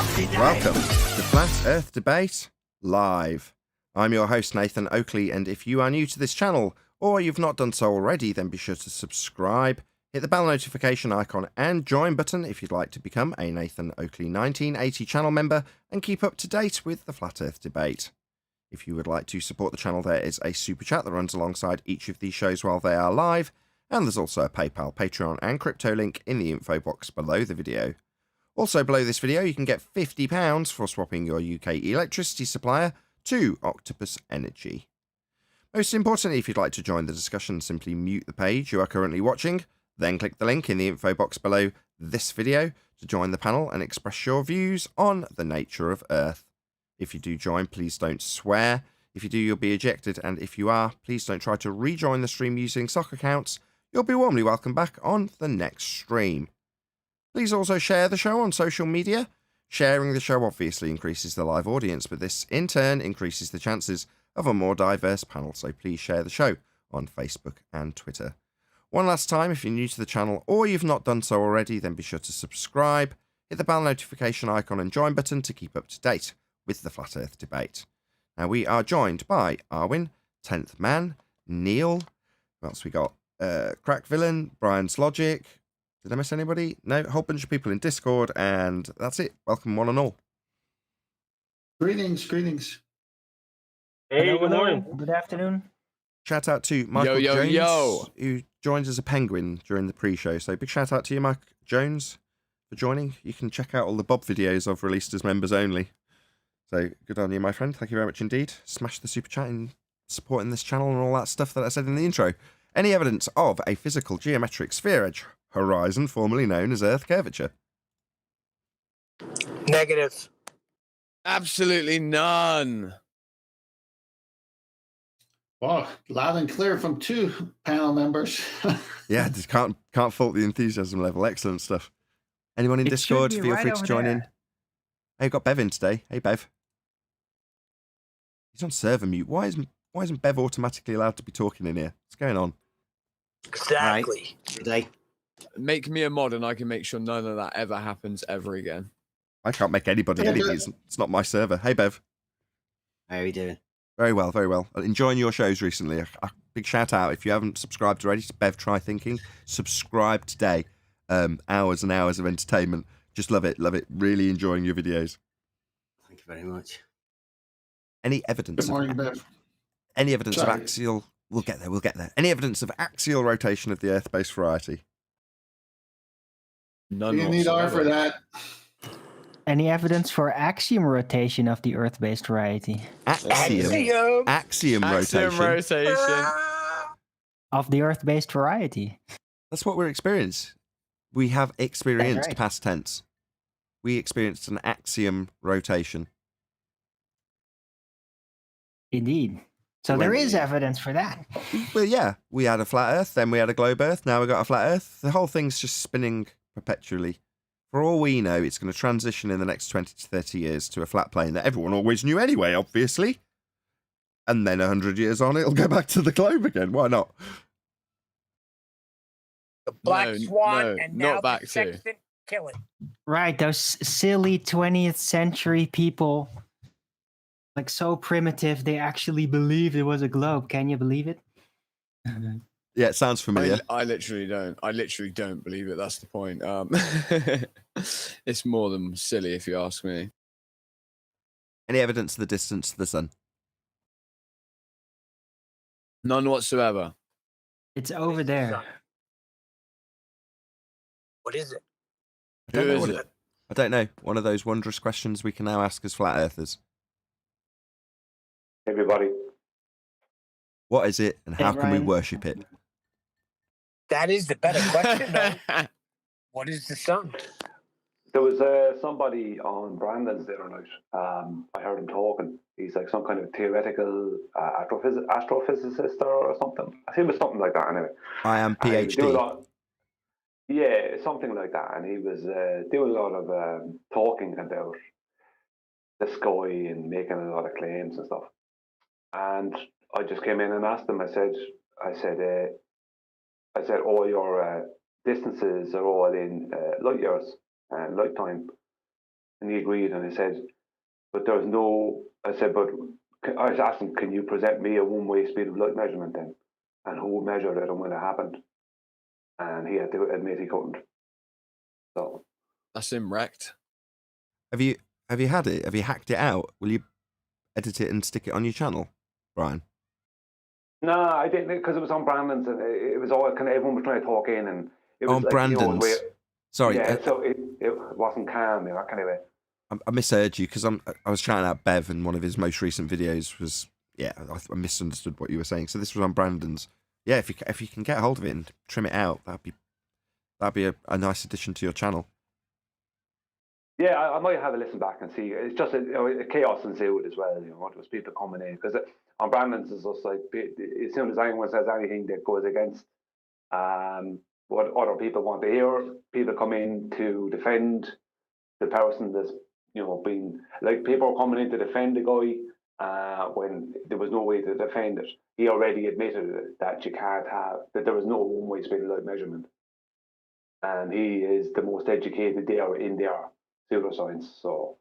Welcome to Flat Earth Debate Live. I'm your host, Nathan Oakley, and if you are new to this channel, or you've not done so already, then be sure to subscribe, hit the bell notification icon and join button if you'd like to become a Nathan Oakley 1980 channel member and keep up to date with the Flat Earth Debate. If you would like to support the channel, there is a super chat that runs alongside each of these shows while they are live, and there's also a PayPal, Patreon and crypto link in the info box below the video. Also below this video, you can get £50 for swapping your UK electricity supplier to Octopus Energy. Most importantly, if you'd like to join the discussion, simply mute the page you are currently watching, then click the link in the info box below this video to join the panel and express your views on the nature of Earth. If you do join, please don't swear. If you do, you'll be ejected, and if you are, please don't try to rejoin the stream using sock accounts. You'll be warmly welcomed back on the next stream. Please also share the show on social media. Sharing the show obviously increases the live audience, but this in turn increases the chances of a more diverse panel, so please share the show on Facebook and Twitter. One last time, if you're new to the channel or you've not done so already, then be sure to subscribe, hit the bell notification icon and join button to keep up to date with the Flat Earth Debate. Now we are joined by Arwin, 10th Man, Neil, what else we got? Crack Villain, Brian's Logic. Did I miss anybody? No, a whole bunch of people in Discord, and that's it. Welcome one and all. Greetings. Hey, good morning. Good afternoon. Shout out to Michael Jones, who joined as a penguin during the pre-show. So big shout out to you, Mike Jones, for joining. You can check out all the Bob videos I've released as members only. So good on you, my friend. Thank you very much indeed. Smash the super chat and supporting this channel and all that stuff that I said in the intro. Any evidence of a physical geometric sphere edge horizon, formerly known as Earth curvature? Negative. Absolutely none. Well, loud and clear from two panel members. Yeah, just can't fault the enthusiasm level. Excellent stuff. Anyone in Discord, feel free to join in. Hey, got Bev in today. Hey, Bev. He's on server mute. Why isn't Bev automatically allowed to be talking in here? What's going on? Exactly. Today. Make me a mod and I can make sure none of that ever happens ever again. I can't make anybody anything. It's not my server. Hey, Bev. How are you doing? Very well, very well. Enjoying your shows recently. A big shout out. If you haven't subscribed already to Bev Try Thinking, subscribe today. Hours and hours of entertainment. Just love it. Really enjoying your videos. Thank you very much. Any evidence? Good morning, Bev. Any evidence of axial? We'll get there. Any evidence of axial rotation of the Earth-based variety? None. You need R for that. Any evidence for axiom rotation of the Earth-based variety? Axiom rotation. Of the Earth-based variety. That's what we're experiencing. We have experienced past tense. We experienced an axiom rotation. Indeed. So there is evidence for that. Well, yeah. We had a flat Earth, then we had a globe Earth, now we got a flat Earth. The whole thing's just spinning perpetually. For all we know, it's going to transition in the next 20 to 30 years to a flat plane that everyone always knew anyway, obviously. And then 100 years on, it'll go back to the globe again. Why not? The Black Swan, and now not back the to. Sextant killing. Right, those silly 20th century people. Like so primitive, they actually believed it was a globe. Can you believe it? Yeah, it sounds familiar. I literally don't. I literally don't believe it. That's the point. It's more than silly, if you ask me. Any evidence of the distance to the sun? None whatsoever. It's over there. What is it? I don't know Who what is it? I don't know. One of those wondrous questions we can now ask as flat earthers. Everybody. What is it, and how can we worship it? That is the better question, though. What is the sun? There was somebody on Brandon's the other night. I heard him talking. He's like some kind of theoretical astrophysicist or something. I think it was something like that anyway. I am PhD. Yeah, something like that. And he was doing a lot of talking about the sky and making a lot of claims and stuff. And I just came in and asked him. I said, all your distances are all in light years and light time. And he agreed, and I said, but there's no, I said, but I was asking, can you present me a one-way speed of light measurement then? And who would measure it and when it happened? And he had to admit he couldn't. So That's him wrecked. Have you had it? Have you hacked it out? Will you edit it and stick it on your channel, Brian? no, I didn't, because it was on Brandon's, and it was all kind of, everyone was trying to talk in, and it was On like, Brandon's. where, Sorry, yeah, so it wasn't calm, that kind of way. I misheard you because I was shouting out Bev, and one of his most recent videos was I misunderstood what you were saying. So this was on Brandon's. Yeah, if you can get hold of it and trim it out, that'd be a nice addition to your channel. Yeah, I might have a listen back and see. It's just a chaos ensued as well. There's people coming in because on Brandon's is just like as soon as anyone says anything that goes against what other people want to hear, people come in to defend the person that's being like people are coming in to defend the guy when there was no way to defend it. He already admitted that you can't have that there was no one-way speed of light measurement, and he is the most educated there in their pseudoscience. So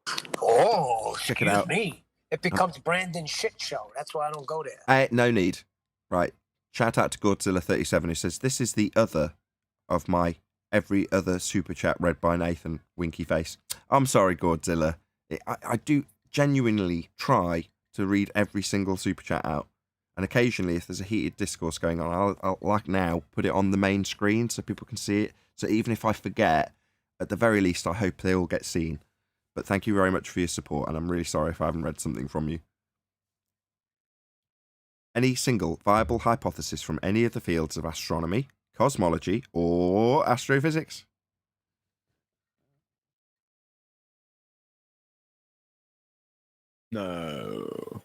Check it out. Me. It becomes Brandon's shit show. That's why I don't go there. No need. Right. Shout out to Godzilla37 who says, this is the other of my every other super chat read by Nathan, winky face. I'm sorry, Godzilla. I do genuinely try to read every single super chat out. And occasionally, if there's a heated discourse going on, I'll like now, put it on the main screen so people can see it. So even if I forget, at the very least, I hope they all get seen. But thank you very much for your support, and I'm really sorry if I haven't read something from you. Any single viable hypothesis from any of the fields of astronomy, cosmology, or astrophysics? No.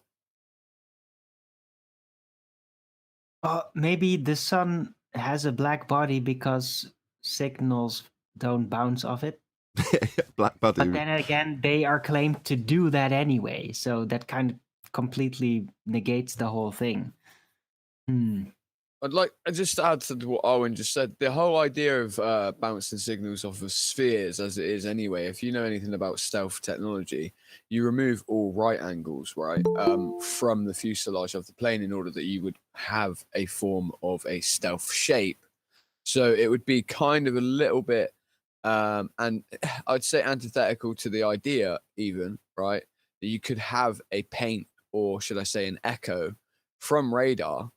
Maybe the sun has a black body because signals don't bounce off it. Black body. But then again, they are claimed to do that anyway, so that kind of completely negates the whole thing. I'd like just to add to what Owen just said. The whole idea of bouncing signals off of spheres, as it is anyway. If you know anything about stealth technology, you remove all right angles, right, from the fuselage of the plane in order that you would have a form of a stealth shape. So it would be kind of a little bit, and I'd say antithetical to the idea, even, right, that you could have a paint, or should I say, an echo from radar.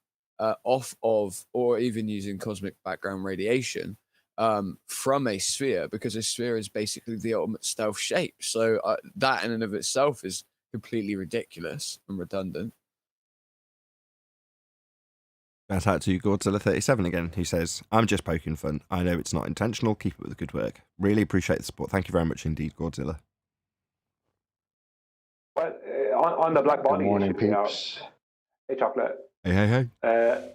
Off of, or even using cosmic background radiation from a sphere, because a sphere is basically the ultimate stealth shape. So that in and of itself is completely ridiculous and redundant. Shout out to Godzilla37 again, who says, I'm just poking fun. I know it's not intentional. Keep it with the good work. Really appreciate the support. Thank you very much indeed, Godzilla. Well, on the black body Good morning, issue, peeps. hey, Chocolate. Hey.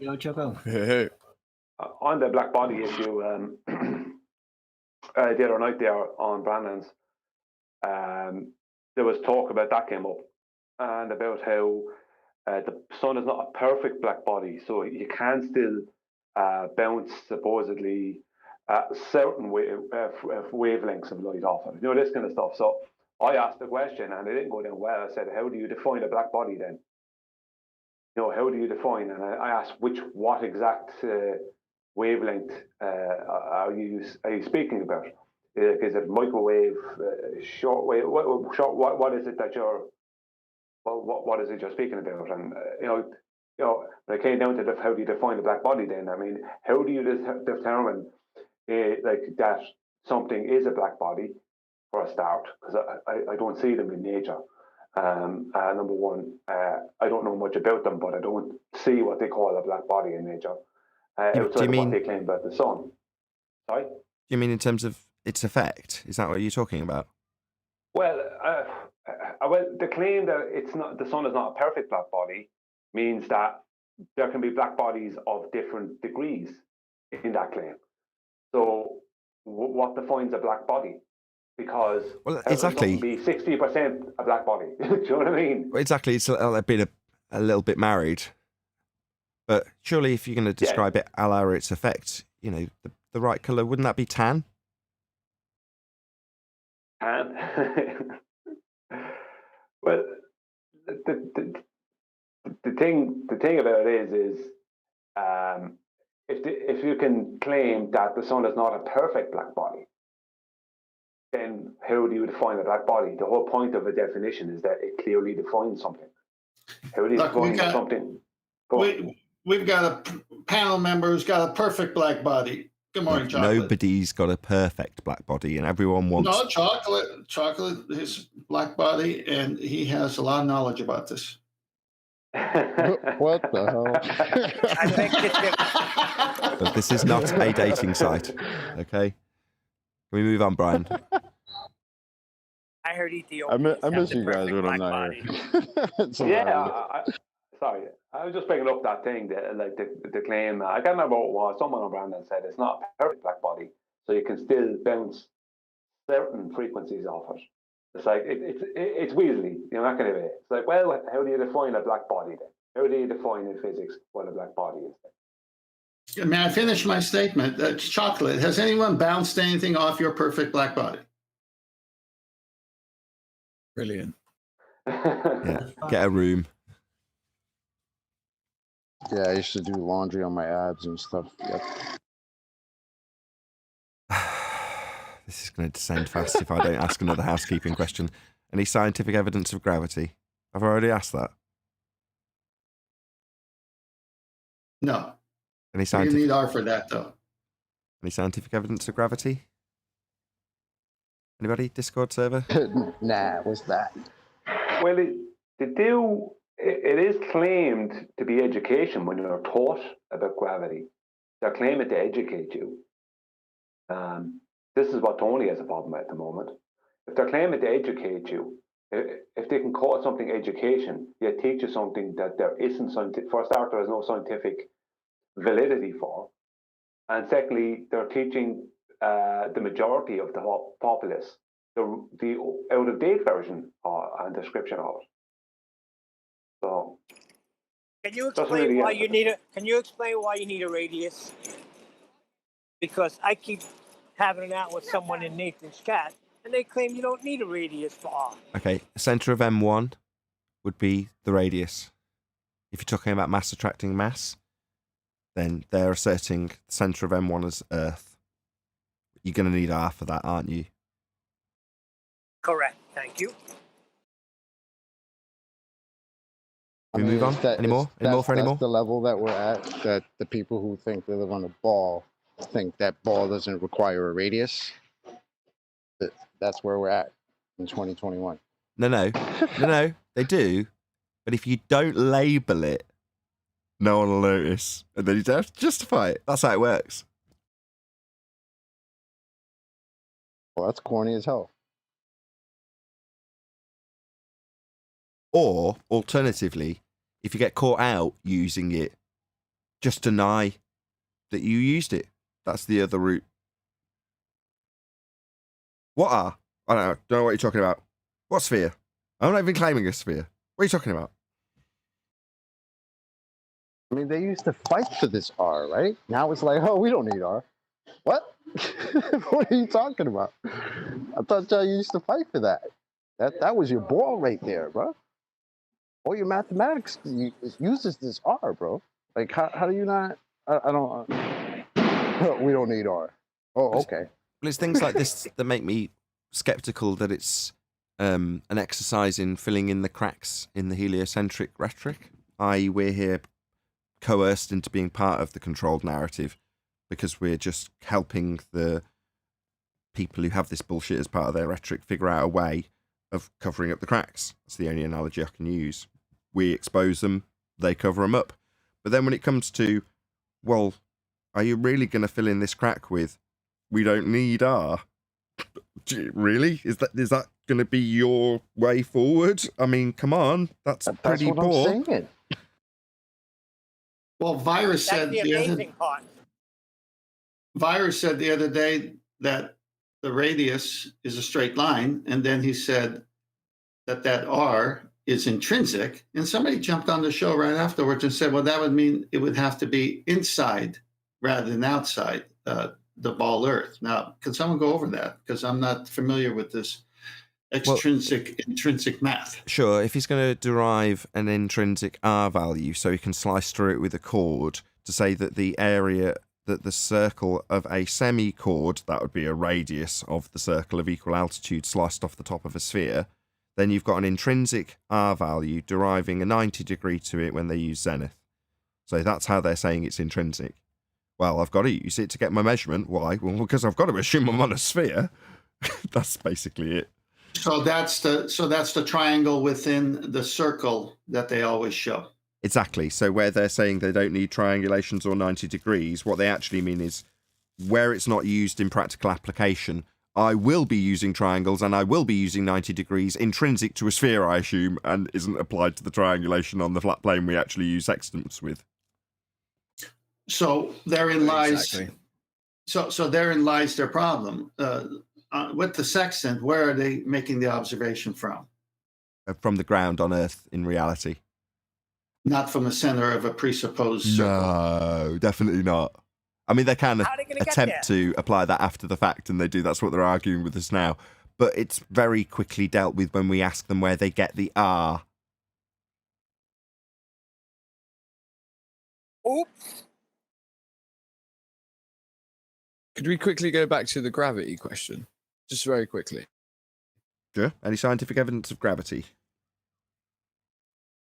Yo, Choco. On the black body issue, the other night there on Brandon's, there was talk about that came up, and about how the sun is not a perfect black body, so you can still bounce supposedly certain wavelengths of light off it. This kind of stuff. So I asked the question, and it didn't go down well. I said, how do you define a black body then? How do you define? And I asked what exact wavelength are you speaking about? Is it microwave, shortwave? What is it that you're? Well, what is it you're speaking about? And when it came down to how do you define the black body? Then I mean, how do you determine like that something is a black body for a start? Because I don't see them in nature. Number one, I don't know much about them, but I don't see what they call a black body in nature. Outside of what they claim about the sun. Sorry? Do you mean in terms of its effect? Is that what you're talking about? Well, the claim that the sun is not a perfect black body means that there can be black bodies of different degrees in that claim. So, what defines a black body? Because exactly, be 60% a black body. Do you know what I mean? Exactly, it's been a little bit married, but surely if you're going to describe it a la its effect, the right color, wouldn't that be tan? Tan. Well, the thing about it is if you can claim that the sun is not a perfect black body, then how do you define a black body? The whole point of a definition is that it clearly defines something. How do you define something? We've got a panel member who's got a perfect black body. Good morning, Chocolate. Nobody's got a perfect black body, and everyone wants. No, Chocolate, his black body, and he has a lot of knowledge about this. What the hell? I think it's But this is not a dating site. Okay, can we move on, Brian? I heard Ethiopia. I miss you guys when I'm not here. It's hilarious. Sorry, I was just bringing up that thing that, like the claim. I can't remember what it was. Someone on Brandon said it's not a perfect black body, so you can still bounce certain frequencies off it. It's like it's weaselly. You're not going to be. It's like, well, how do you define a black body then? How do you define in physics what a black body is? May I finish my statement? Chocolate, has anyone bounced anything off your perfect black body? Brilliant. Yeah, get a room. Yeah, I used to do laundry on my abs and stuff. Yep. This is going to descend fast if I don't ask another housekeeping question. Any scientific evidence of gravity? I've already asked that. No. Any You scientific? need R for that, though. Any scientific evidence of gravity? Anybody? Discord server? Nah, what's that? Well, it is claimed to be education when you're taught about gravity. They're claiming to educate you. This is what Tony has a problem with at the moment. If they're claiming to educate you, if they can call something education, yet teach you something that there isn't scientific, for a start, there is no scientific validity for. And secondly, they're teaching the majority of the populace the out-of-date version and description of it. So, Can you explain why you need a? Can you explain why you need a radius? Because I keep having it out with someone in Nathan's chat, and they claim you don't need a radius for R. Okay, center of M1 would be the radius. If you're talking about mass attracting mass, then they're asserting the center of M1 as Earth. You're going to need R for that, aren't you? Correct. Thank you. We move on? Any more? Any more for any more? That's the level that we're at, that the people who think they live on a ball think that ball doesn't require a radius. That's where we're at in 2021. No, they do. But if you don't label it, no one will notice. And then you don't have to justify it. That's how it works. Well, that's corny as hell. Or, alternatively, if you get caught out using it, just deny that you used it. That's the other route. What are? I don't know what you're talking about. What sphere? I'm not even claiming a sphere. What are you talking about? I mean, they used to fight for this R, right? Now it's like, oh, we don't need R. What? What are you talking about? I thought y'all used to fight for that. That was your ball right there, bro. All your mathematics uses this R, bro. Like, how do you not? I don't. We don't need R. Oh, okay. Well, it's things like this that make me skeptical that it's an exercise in filling in the cracks in the heliocentric rhetoric. I.e., we're here coerced into being part of the controlled narrative because we're just helping the people who have this bullshit as part of their rhetoric figure out a way of covering up the cracks. That's the only analogy I can use. We expose them, they cover them up. But then when it comes to, well, are you really going to fill in this crack with, we don't need R? Really? Is that going to be your way forward? I mean, come on, that's pretty what poor. I'm saying. Well, Virus That's said the amazing part. Virus said the other day that the radius is a straight line, and then he said that R is intrinsic. And somebody jumped on the show right afterwards and said, well, that would mean it would have to be inside rather than outside the ball Earth. Now, can someone go over that? Because I'm not familiar with this intrinsic math. Sure, if he's going to derive an intrinsic R value so he can slice through it with a chord to say that the area, that the circle of a semi-chord, that would be a radius of the circle of equal altitude sliced off the top of a sphere, then you've got an intrinsic R value deriving a 90 degree to it when they use zenith. So that's how they're saying it's intrinsic. Well, I've got to use it to get my measurement. Why? Well, because I've got to assume I'm on a sphere. That's basically it. So that's the triangle within the circle that they always show. Exactly. So where they're saying they don't need triangulations or 90 degrees, what they actually mean is where it's not used in practical application, I will be using triangles and I will be using 90 degrees intrinsic to a sphere, I assume, and isn't applied to the triangulation on the flat plane we actually use sextants with. So therein lies. Exactly. So therein lies their problem. With the sextant, where are they making the observation from? From the ground on Earth in reality. Not from the center of a presupposed circle. No, definitely not. I mean, they can How are they gonna get attempt there? to apply that after the fact, and they do. That's what they're arguing with us now. But it's very quickly dealt with when we ask them where they get the R. Oops. Could we quickly go back to the gravity question? Just very quickly. Sure. Any scientific evidence of gravity?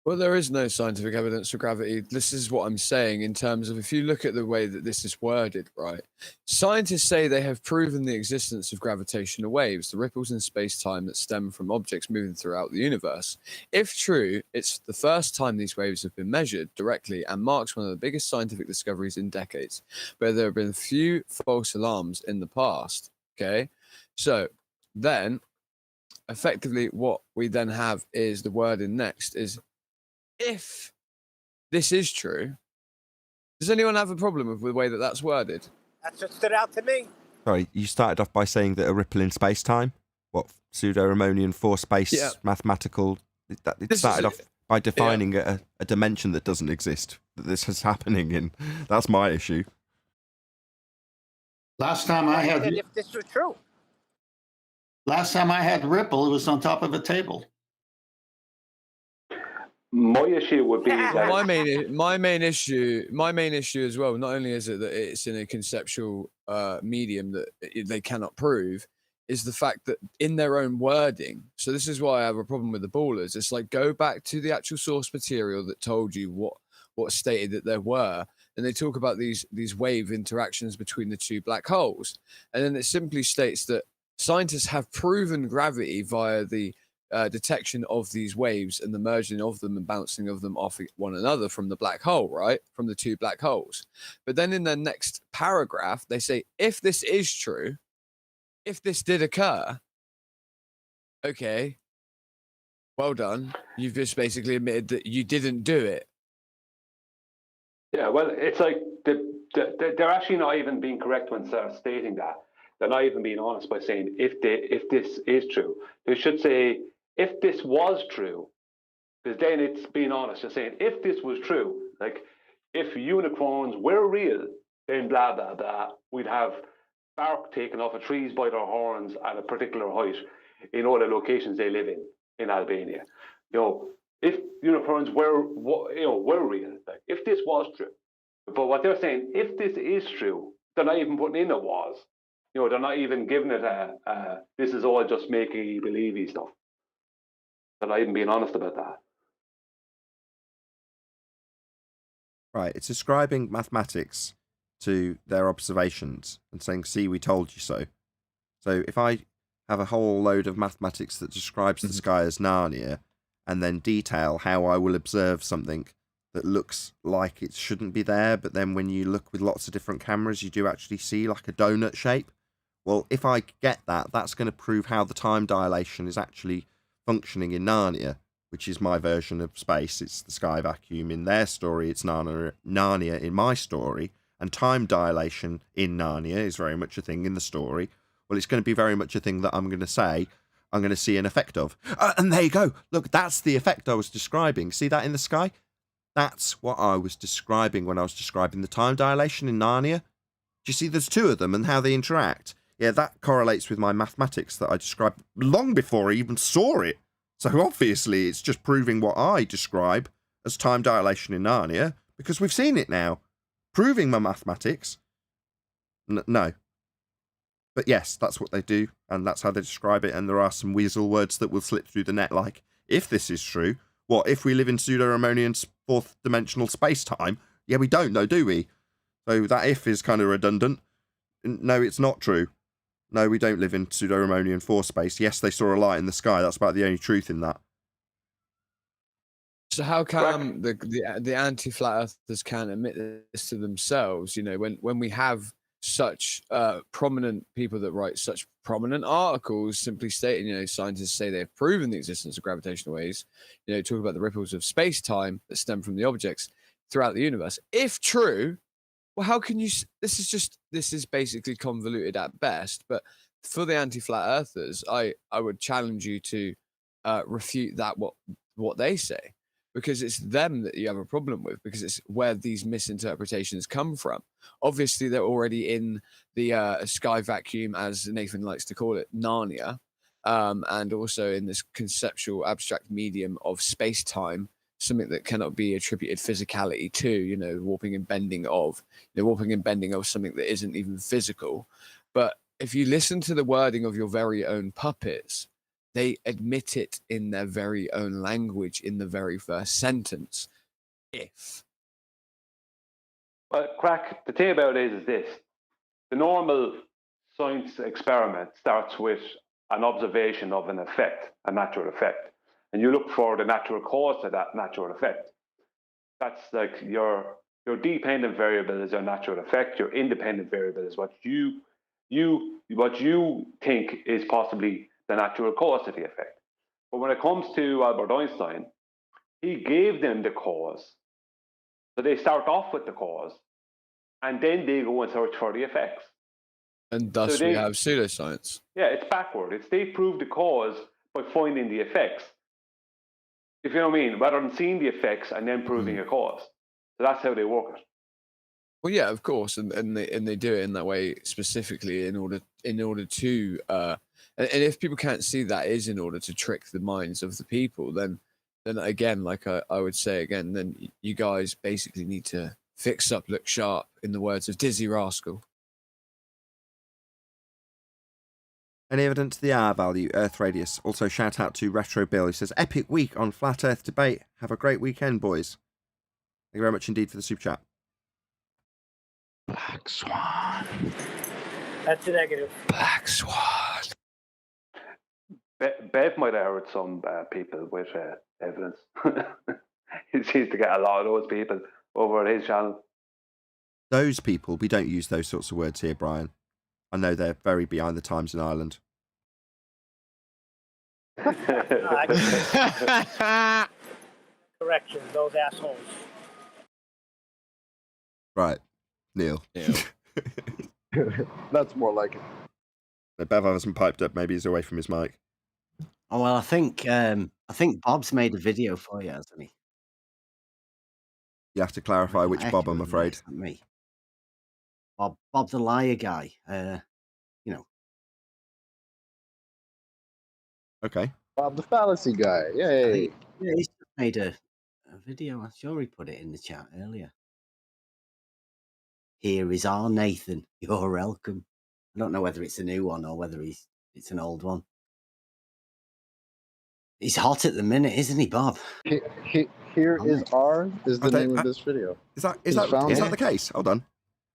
Well, there is no scientific evidence for gravity. This is what I'm saying in terms of if you look at the way that this is worded, right? Scientists say they have proven the existence of gravitational waves, the ripples in space-time that stem from objects moving throughout the universe. If true, it's the first time these waves have been measured directly and marks one of the biggest scientific discoveries in decades. But there have been few false alarms in the past, okay? So then, effectively, what we then have is the wording next is, if this is true, does anyone have a problem with the way that that's worded? That's what stood out to me. Sorry, you started off by saying that a ripple in space-time? What, pseudo-Riemannian four-space mathematical... It started off by defining a dimension that doesn't exist, that this is happening in. That's my issue. Last time I had And if this was true. ripple, it was on top of a table. My issue would be that my main issue as well. Not only is it that it's in a conceptual medium that they cannot prove, is the fact that in their own wording. So this is why I have a problem with the ballers. It's like, go back to the actual source material that told you what stated that there were, and they talk about these wave interactions between the two black holes, and then it simply states that scientists have proven gravity via the detection of these waves and the merging of them and bouncing of them off one another from the black hole, right? From the two black holes. But then in the next paragraph, they say, if this is true, if this did occur, okay, well done. You've just basically admitted that you didn't do it. Yeah, well, it's like they're actually not even being correct when stating that. They're not even being honest by saying if this is true. They should say if this was true, because then it's being honest. Just saying if this was true, like if unicorns were real, then blah blah blah. We'd have bark taken off of trees by their horns at a particular height in all the locations they live in Albania. You know, if unicorns were real, like if this was true. But what they're saying, if this is true, they're not even putting in a was. You know, they're not even giving it this is all just makey believey stuff. They're not even being honest about that. Right, it's ascribing mathematics to their observations and saying, see, we told you so. So if I have a whole load of mathematics that describes the sky as Narnia and then detail how I will observe something that looks like it shouldn't be there, but then when you look with lots of different cameras, you do actually see like a donut shape. Well, if I get that, that's going to prove how the time dilation is actually functioning in Narnia, which is my version of space. It's the sky vacuum in their story. It's Narnia in my story. And time dilation in Narnia is very much a thing in the story. Well, it's going to be very much a thing that I'm going to say I'm going to see an effect of. And there you go. Look, that's the effect I was describing. See that in the sky? That's what I was describing when I was describing the time dilation in Narnia. Do you see there's two of them and how they interact? Yeah, that correlates with my mathematics that I described long before I even saw it. So obviously it's just proving what I describe as time dilation in Narnia, because we've seen it now. Proving my mathematics. No. But yes, that's what they do, and that's how they describe it, and there are some weasel words that will slip through the net, like, if this is true, what, if we live in pseudo-Ramonian fourth-dimensional space-time? Yeah, we don't know, do we? So that if is kind of redundant. No, it's not true. No, we don't live in pseudo-Ramonian 4 space. Yes, they saw a light in the sky. That's about the only truth in that. So how come the anti-flat earthers can't admit this to themselves? You know, when we have such prominent people that write such prominent articles simply stating, you know, scientists say they've proven the existence of gravitational waves, you know, talk about the ripples of space-time that stem from the objects throughout the universe. If true, well, how can you? This is basically convoluted at best. But for the anti-flat earthers, I would challenge you to refute that what they say, because it's them that you have a problem with, because it's where these misinterpretations come from. Obviously, they're already in the sky vacuum, as Nathan likes to call it, Narnia, and also in this conceptual abstract medium of space-time, something that cannot be attributed physicality to, you know, warping and bending of something that isn't even physical. But if you listen to the wording of your very own puppets, they admit it in their very own language in the very first sentence. Well, Crack, the thing about it is this. The normal science experiment starts with an observation of an effect, a natural effect. And you look for the natural cause of that natural effect. That's like your dependent variable is your natural effect. Your independent variable is what you think is possibly the natural cause of the effect. But when it comes to Albert Einstein, he gave them the cause. So they start off with the cause, and then they go and search for the effects. And thus we have pseudoscience. Yeah, it's backward. It's they prove the cause by finding the effects. If you know what I mean, rather than seeing the effects and then proving a cause. So that's how they work it. Well, yeah, of course, and they do it in that way specifically in order to and if people can't see that is in order to trick the minds of the people, then again, like I would say again, then you guys basically need to fix up, look sharp, in the words of Dizzy Rascal. Any evidence to the R value, Earth radius? Also, shout out to Retro Bill, who says, epic week on Flat Earth debate. Have a great weekend, boys. Thank you very much indeed for the super chat. Black Swan. That's a negative. Black Swan. Bev might have heard some people with evidence. He seems to get a lot of those people over at his channel. Those people, we don't use those sorts of words here, Brian. I know they're very behind the times in Ireland. Correction, those assholes. Right, Neil. Yeah. That's more like it. Bev hasn't piped up. Maybe he's away from his mic. Oh well, I think Bob's made a video for you, hasn't he? You have to clarify which Bob, I'm Echoing afraid. this, not me. Bob the liar guy. You know. Okay. Bob the fallacy guy. Yay. Yeah, he's just made a video. I'm sure he put it in the chat earlier. Here is our Nathan. You're welcome. I don't know whether it's a new one or whether it's an old one. He's hot at the minute, isn't he, Bob? Here is R is the name of this video. Is that the case? Hold on.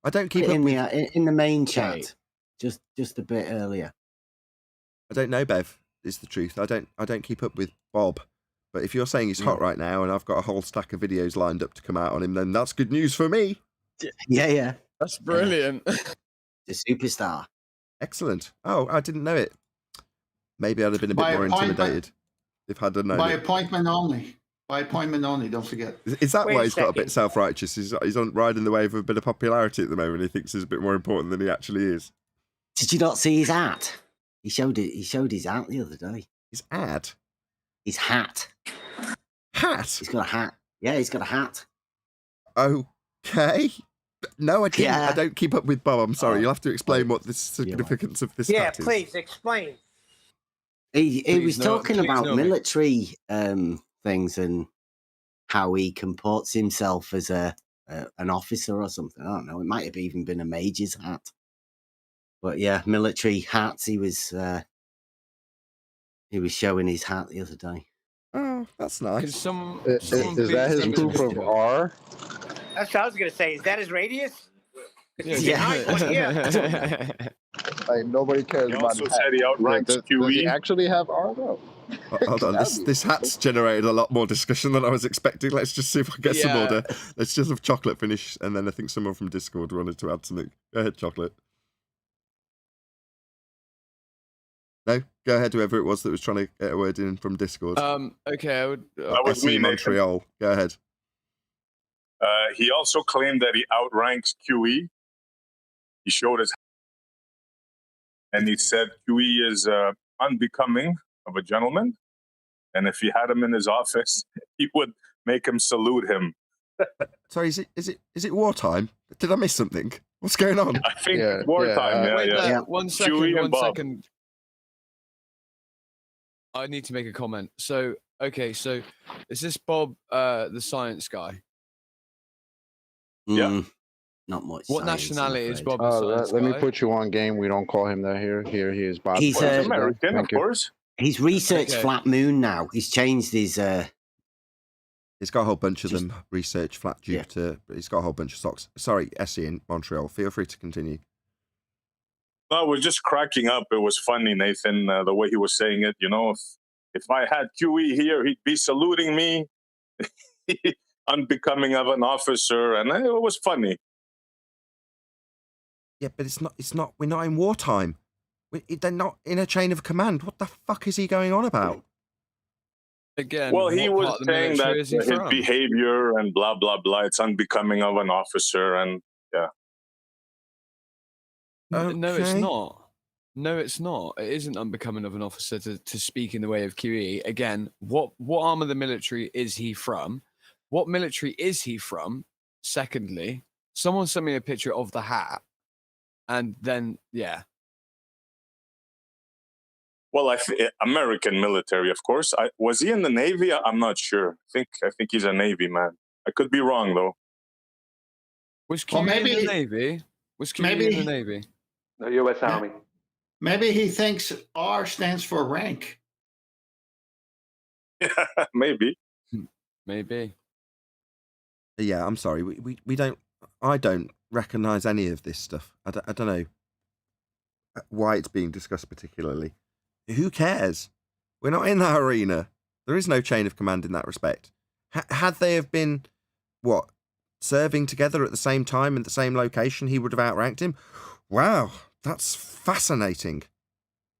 I don't keep up in the main chat. Just a bit earlier. I don't know, Bev, is the truth. I don't keep up with Bob. But if you're saying he's hot right now and I've got a whole stack of videos lined up to come out on him, then that's good news for me. Yeah. That's brilliant. The superstar. Excellent. Oh, I didn't know it. Maybe I'd have been a bit more intimidated if I'd have known By it. appointment only. By appointment only, don't forget. Is that Wait why a he's got a bit second. self-righteous? He's on riding the wave of a bit of popularity at the moment. He thinks he's a bit more important than he actually is. Did you not see his hat? He showed his hat the other day. His ad? His hat. Hat? He's got a hat. Yeah, he's got a hat. Okay. No, I didn't. Yeah. I don't keep up with Bob. I'm sorry. Oh, You'll have to explain well, what the significance of this Yeah, hat is. please explain. He Please was talking please about know me. military things and how he comports himself as an officer or something. I don't know. It might have even been a major's hat. But yeah, military hats. He was showing his hat the other day. Oh, that's Could nice. someone Is that his please proof of Discord? R? That's what I was gonna say. Is that his radius? Yeah. Yeah. Like nobody cares He about also his said hat. he outranks Does he QE. actually have R though? Hold on. That'd be This hat's generated a lot more discussion than I was expecting. Let's just see if I get some Yeah. order. Let's just have Chocolate finish, and then I think someone from Discord wanted to add something. Go ahead, Chocolate. No, go ahead. Whoever it was that was trying to get a word in from Discord. Okay, I would. That was SE me, Nathan. Montreal. Go ahead. He also claimed that he outranks QE. He showed his, and he said QE is unbecoming of a gentleman, and if he had him in his office, he would make him salute him. Sorry, is it wartime? Did I miss something? What's going on? I think Yeah, wartime. yeah, Yeah, Wait, yeah. one Chewy second. and Bob. I need to make a comment. So, okay, so is this Bob, the science guy? Yeah. Not much. What science, I'm nationality is afraid. Bob the science Let me guy? put you on game. We don't call him that here. Here he is, Bob. He's, Well, he's American, Thank of you. course. He's researched Okay. Flat Moon now. He's changed his. He's got a whole bunch of Just- them. Research Flat Yeah. Jupiter. He's got a whole bunch of stocks. Sorry, SE in Montreal. Feel free to continue. No, I was just cracking up. It was funny, Nathan, the way he was saying it. You know, if I had QE here, he'd be saluting me, unbecoming of an officer, and it was funny. Yeah, but it's not. We're not in wartime. They're not in a chain of command. What the fuck is he going on about? Again, Well, he what was part of the saying that military is he his from? behavior and blah blah blah. It's unbecoming of an officer, and No, it's Okay. not. No, it's not. It isn't unbecoming of an officer to speak in the way of QE. Again, what arm of the military is he from? What military is he from? Secondly, someone sent me a picture of the hat, and then yeah, well, American military, of course. Was he in the Navy? I'm not sure. I think he's a Navy man. I could be wrong though. was QE Well, in maybe- the Navy? Was QE maybe- in the Navy? The U.S. Army. Maybe he thinks R stands for rank. Maybe. Maybe. Yeah, I'm sorry. We don't. I don't recognise any of this stuff. I don't know why it's being discussed particularly. Who cares? We're not in that arena. There is no chain of command in that respect. Had they have been serving together at the same time in the same location, he would have outranked him. Wow, that's fascinating.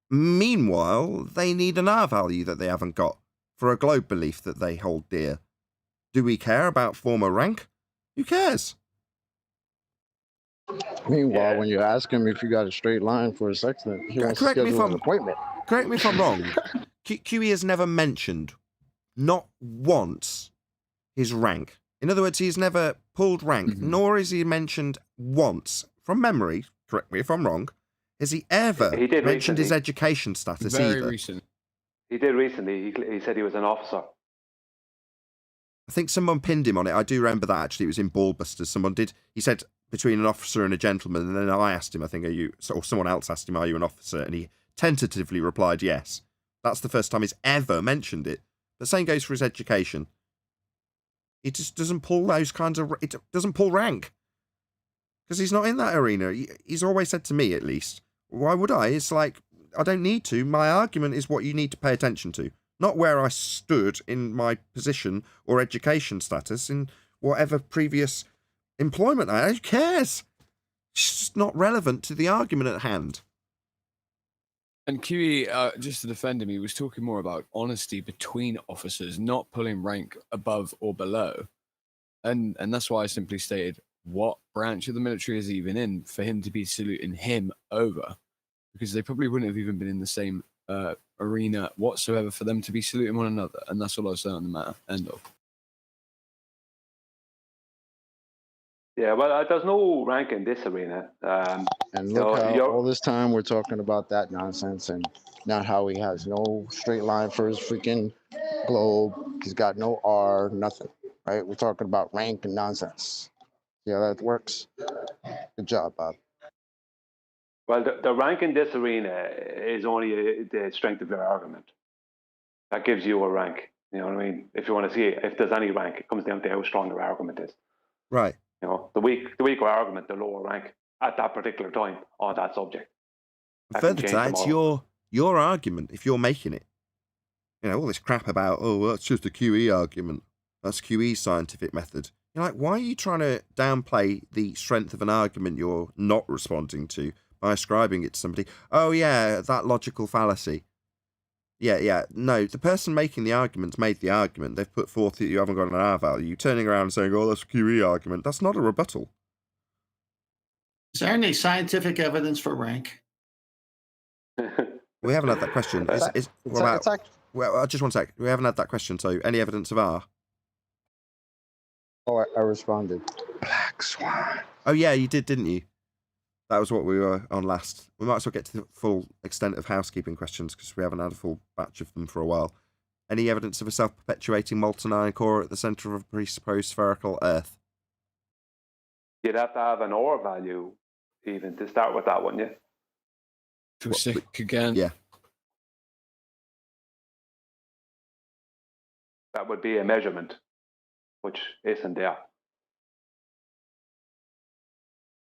Meanwhile, they need an R value that they haven't got for a globe belief that they hold dear. Do we care about former rank? Who cares? Meanwhile, Yeah. when you ask him if you got a straight line for a sextant, he wants to Correct me if schedule an I'm- appointment. Correct me if I'm wrong. QE has never mentioned, not once, his rank. In other words, he's never pulled rank, Mhm. nor is he mentioned once, from memory, correct me if I'm wrong, has he ever He did mentioned his recently. education status Very either? recent. He did recently. He said he was an officer. I think someone pinned him on it. I do remember that actually. It was in Ballbusters. He said between an officer and a gentleman, and then I asked him, I think, or someone else asked him, are you an officer? And he tentatively replied yes. That's the first time he's ever mentioned it. The same goes for his education. He just doesn't pull those kinds of... It doesn't pull rank. Because he's not in that arena. He's always said to me, at least, why would I? It's like, I don't need to. My argument is what you need to pay attention to. Not where I stood in my position or education status in whatever previous employment I had. Who cares? It's just not relevant to the argument at hand. And QE, just to defend him, he was talking more about honesty between officers, not pulling rank above or below. And that's why I simply stated, what branch of the military is he even in for him to be saluting him over? Because they probably wouldn't have even been in the same arena whatsoever for them to be saluting one another. And that's all I was saying on the matter. End of. Yeah, well, there's no rank in this arena. And You look know, how you're- all this time we're talking about that nonsense, and not how he has no straight line for his freaking globe. He's got no R, nothing. Right? We're talking about rank and nonsense. See how that works? Good job, Bob. Well, the rank in this arena is only the strength of your argument. That gives you a rank. You know what I mean? If you want to see if there's any rank, it comes down to how strong your argument is. Right. You know, the weaker argument, the lower rank at that particular time on that subject. That can Further to change that, it's tomorrow. your argument if you're making it. You know, all this crap about, oh, that's just a QE argument. That's QE scientific method. You're like, why are you trying to downplay the strength of an argument you're not responding to by ascribing it to somebody? Oh, yeah, that logical fallacy. Yeah. No, the person making the argument's made the argument. They've put forth that you haven't got an R value. You're turning around and saying, oh, that's a QE argument. That's not a rebuttal. Is there any scientific evidence for rank? We haven't had that question. What about... Well, just one sec. We haven't had that question. So, any evidence of R? Oh, I responded. Black Swan. Oh, yeah, you did, didn't you? That was what we were on last. We might as well get to the full extent of housekeeping questions because we haven't had a full batch of them for a while. Any evidence of a self-perpetuating molten iron core at the centre of a presupposed spherical Earth? You'd have to have an OR value even to start with that, wouldn't you? Too sick again. Yeah. That would be a measurement, which isn't there. I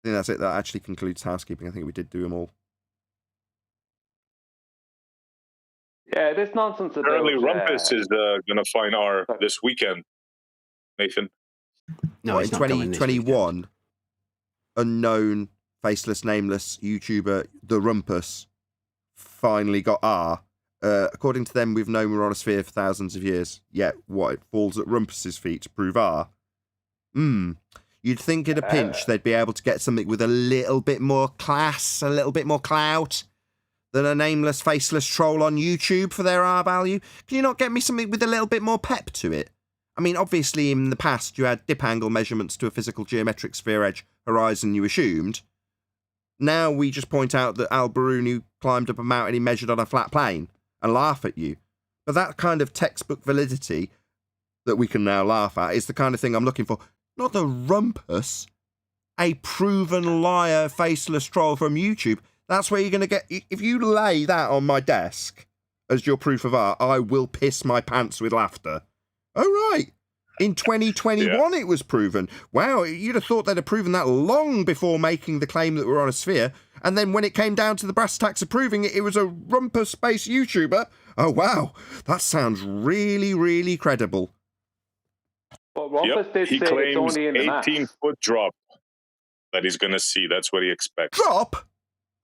think that's it. That actually concludes housekeeping. I think we did do them all. Yeah, this nonsense about... Apparently, Rumpus is going to find R this weekend, Nathan. No, What, it's in not coming this 2021, unknown, faceless, nameless YouTuber, the Rumpus, finally got R. According to them, we've known we're on a sphere for thousands of years. Yet, what? It falls at Rumpus's feet to prove R. You'd think at a pinch they'd be able to get something with a little bit more class, a little bit more clout than a nameless, faceless troll on YouTube for their R value. Can you not get me something with a little bit more pep to it? I mean, obviously, in the past, you had dip angle measurements to a physical geometric sphere edge horizon, you assumed. Now we just point out that Al Biruni climbed up a mountain he measured on a flat plane and laugh at you. But that kind of textbook validity that we can now laugh at is the kind of thing I'm looking for. Not the Rumpus, a proven liar, faceless troll from YouTube. That's where you're going to get... If you lay that on my desk as your proof of art, I will piss my pants with laughter. Oh, right. In 2021 It was proven. Wow, you'd have thought they'd have proven that long before making the claim that we're on a sphere. And then when it came down to the brass tacks of proving it, it was a Rumpus-based YouTuber. Oh, wow. That sounds really, really credible. Well, Rumpus did He say it's claims only in the maths. 18-foot drop that he's going to see. That's what he expects. Drop?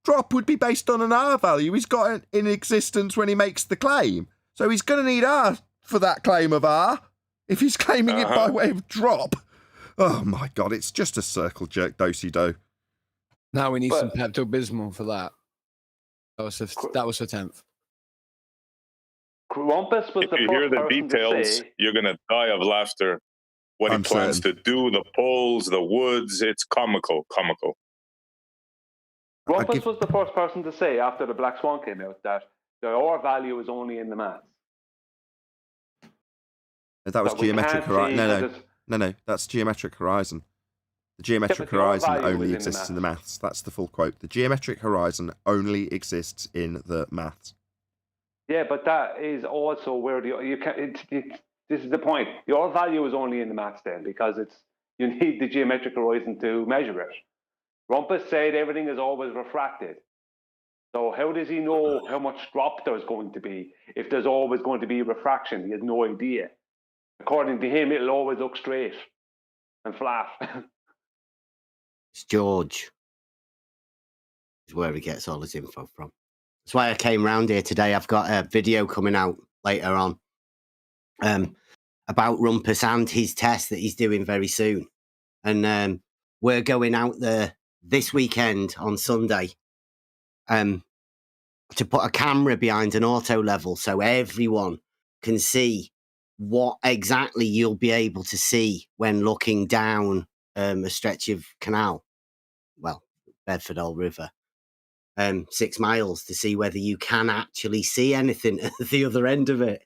Drop would be based on an R value he's got in existence when he makes the claim. So he's going to need R for that claim of R if he's claiming it by way of drop. Oh, my God. It's just a circle jerk do-si-do. Now we need some Pepto-Bismol for that. That was the 10th. Rumpus was If the you first hear the person to details, say... you're going to die of laughter. What I'm he plans certain. to do, the poles, the woods, it's comical. Rumpus was the first person to say after the Black Swan came out that the R value is only in the maths. That was That we geometric can't horizon. see that No, that's geometric horizon. The geometric but the R horizon value only is in the exists in the maths. That's the full quote. The geometric horizon only exists in the maths. Yeah, but that is also where this is the point. The R value is only in the maths then because you need the geometric horizon to measure it. Rumpus said everything is always refracted. So how does he know how much drop there's going to be if there's always going to be refraction? He has no idea. According to him, it'll always look straight and flat. It's George. Is where he gets all his info from. That's why I came round here today. I've got a video coming out later on about Rumpus and his test that he's doing very soon. And we're going out there this weekend on Sunday to put a camera behind an auto level so everyone can see what exactly you'll be able to see when looking down a stretch of canal, well, Bedford Old River, 6 miles to see whether you can actually see anything at the other end of it.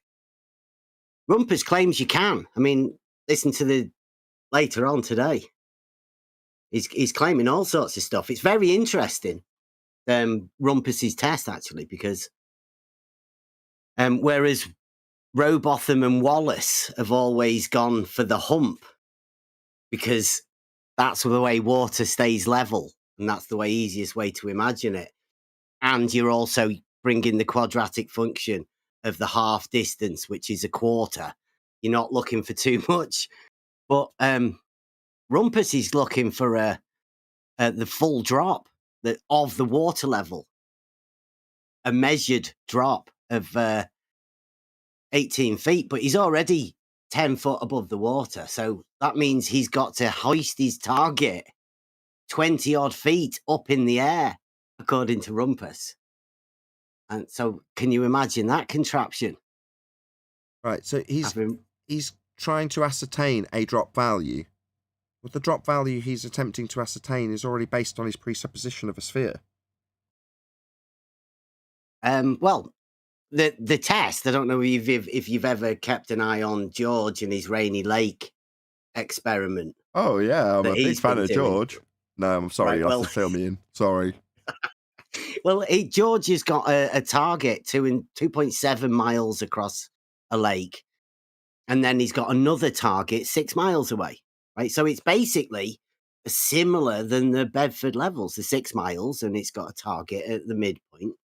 Rumpus claims you can. I mean, listen to the later on today. He's claiming all sorts of stuff. It's very interesting, Rumpus's test, actually, because whereas Rowbotham and Wallace have always gone for the hump because that's the way water stays level, and that's the easiest way to imagine it. And you're also bringing the quadratic function of the half distance, which is a quarter. You're not looking for too much. But Rumpus is looking for the full drop of the water level, a measured drop of 18 feet, but he's already 10 foot above the water. So that means he's got to hoist his target 20 odd feet up in the air, according to Rumpus. And so can you imagine that contraption? Right, so he's trying to ascertain a drop value. Well, the drop value he's attempting to ascertain is already based on his presupposition of a sphere. Well, the test, I don't know if you've ever kept an eye on George and his Rainy Lake experiment. Oh, yeah, I'm a big fan of George. No, I'm sorry, you have to fill me in. Sorry. Well, George has got a target 2.7 miles across a lake, and then he's got another target 6 miles away, right? So it's basically similar than the Bedford levels, the 6 miles, and it's got a target at the midpoint.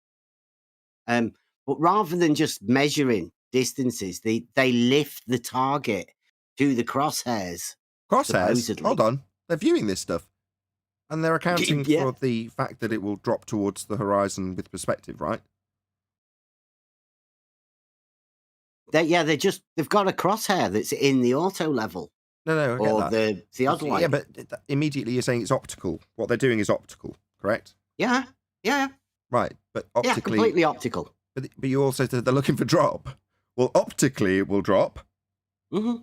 But rather than just measuring distances, they lift the target to the crosshairs. Crosshairs? Supposedly. Hold on. They're viewing this stuff. And they're accounting for the fact that it will drop towards the horizon with perspective, right? They've got a crosshair that's in the auto level. No, I get or that. the theodolite. Yeah, but immediately you're saying it's optical. What they're doing is optical, correct? Yeah. Right, but optically... Yeah, completely optical. But you also said they're looking for drop. Well, optically it will drop. Mm-hmm.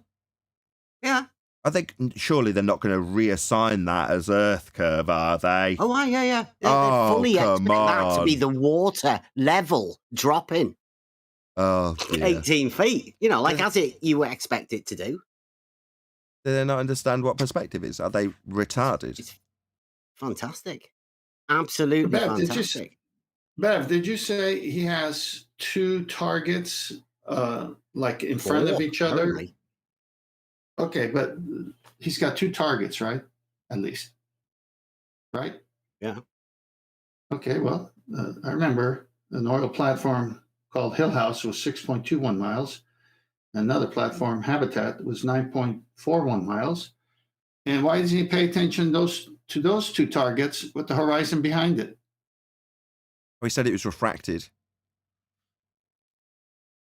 Yeah. I think surely they're not going to reassign that as Earth curve, are they? Oh, yeah. They fully expect that to be the water level dropping. Oh, dear. 18 feet. Like as you expect it to do. Do they not understand what perspective is? Are they retarded? It's fantastic. Absolutely fantastic. Bev, did you say he has 2 targets like in front of each other? Apparently. Okay, but he's got 2 targets, right? At least. Right? Yeah. Okay, well, I remember an oil platform called Hill House was 6.21 miles. Another platform, Habitat, was 9.41 miles. And why does he pay attention to those 2 targets with the horizon behind it? Well, he said it was refracted.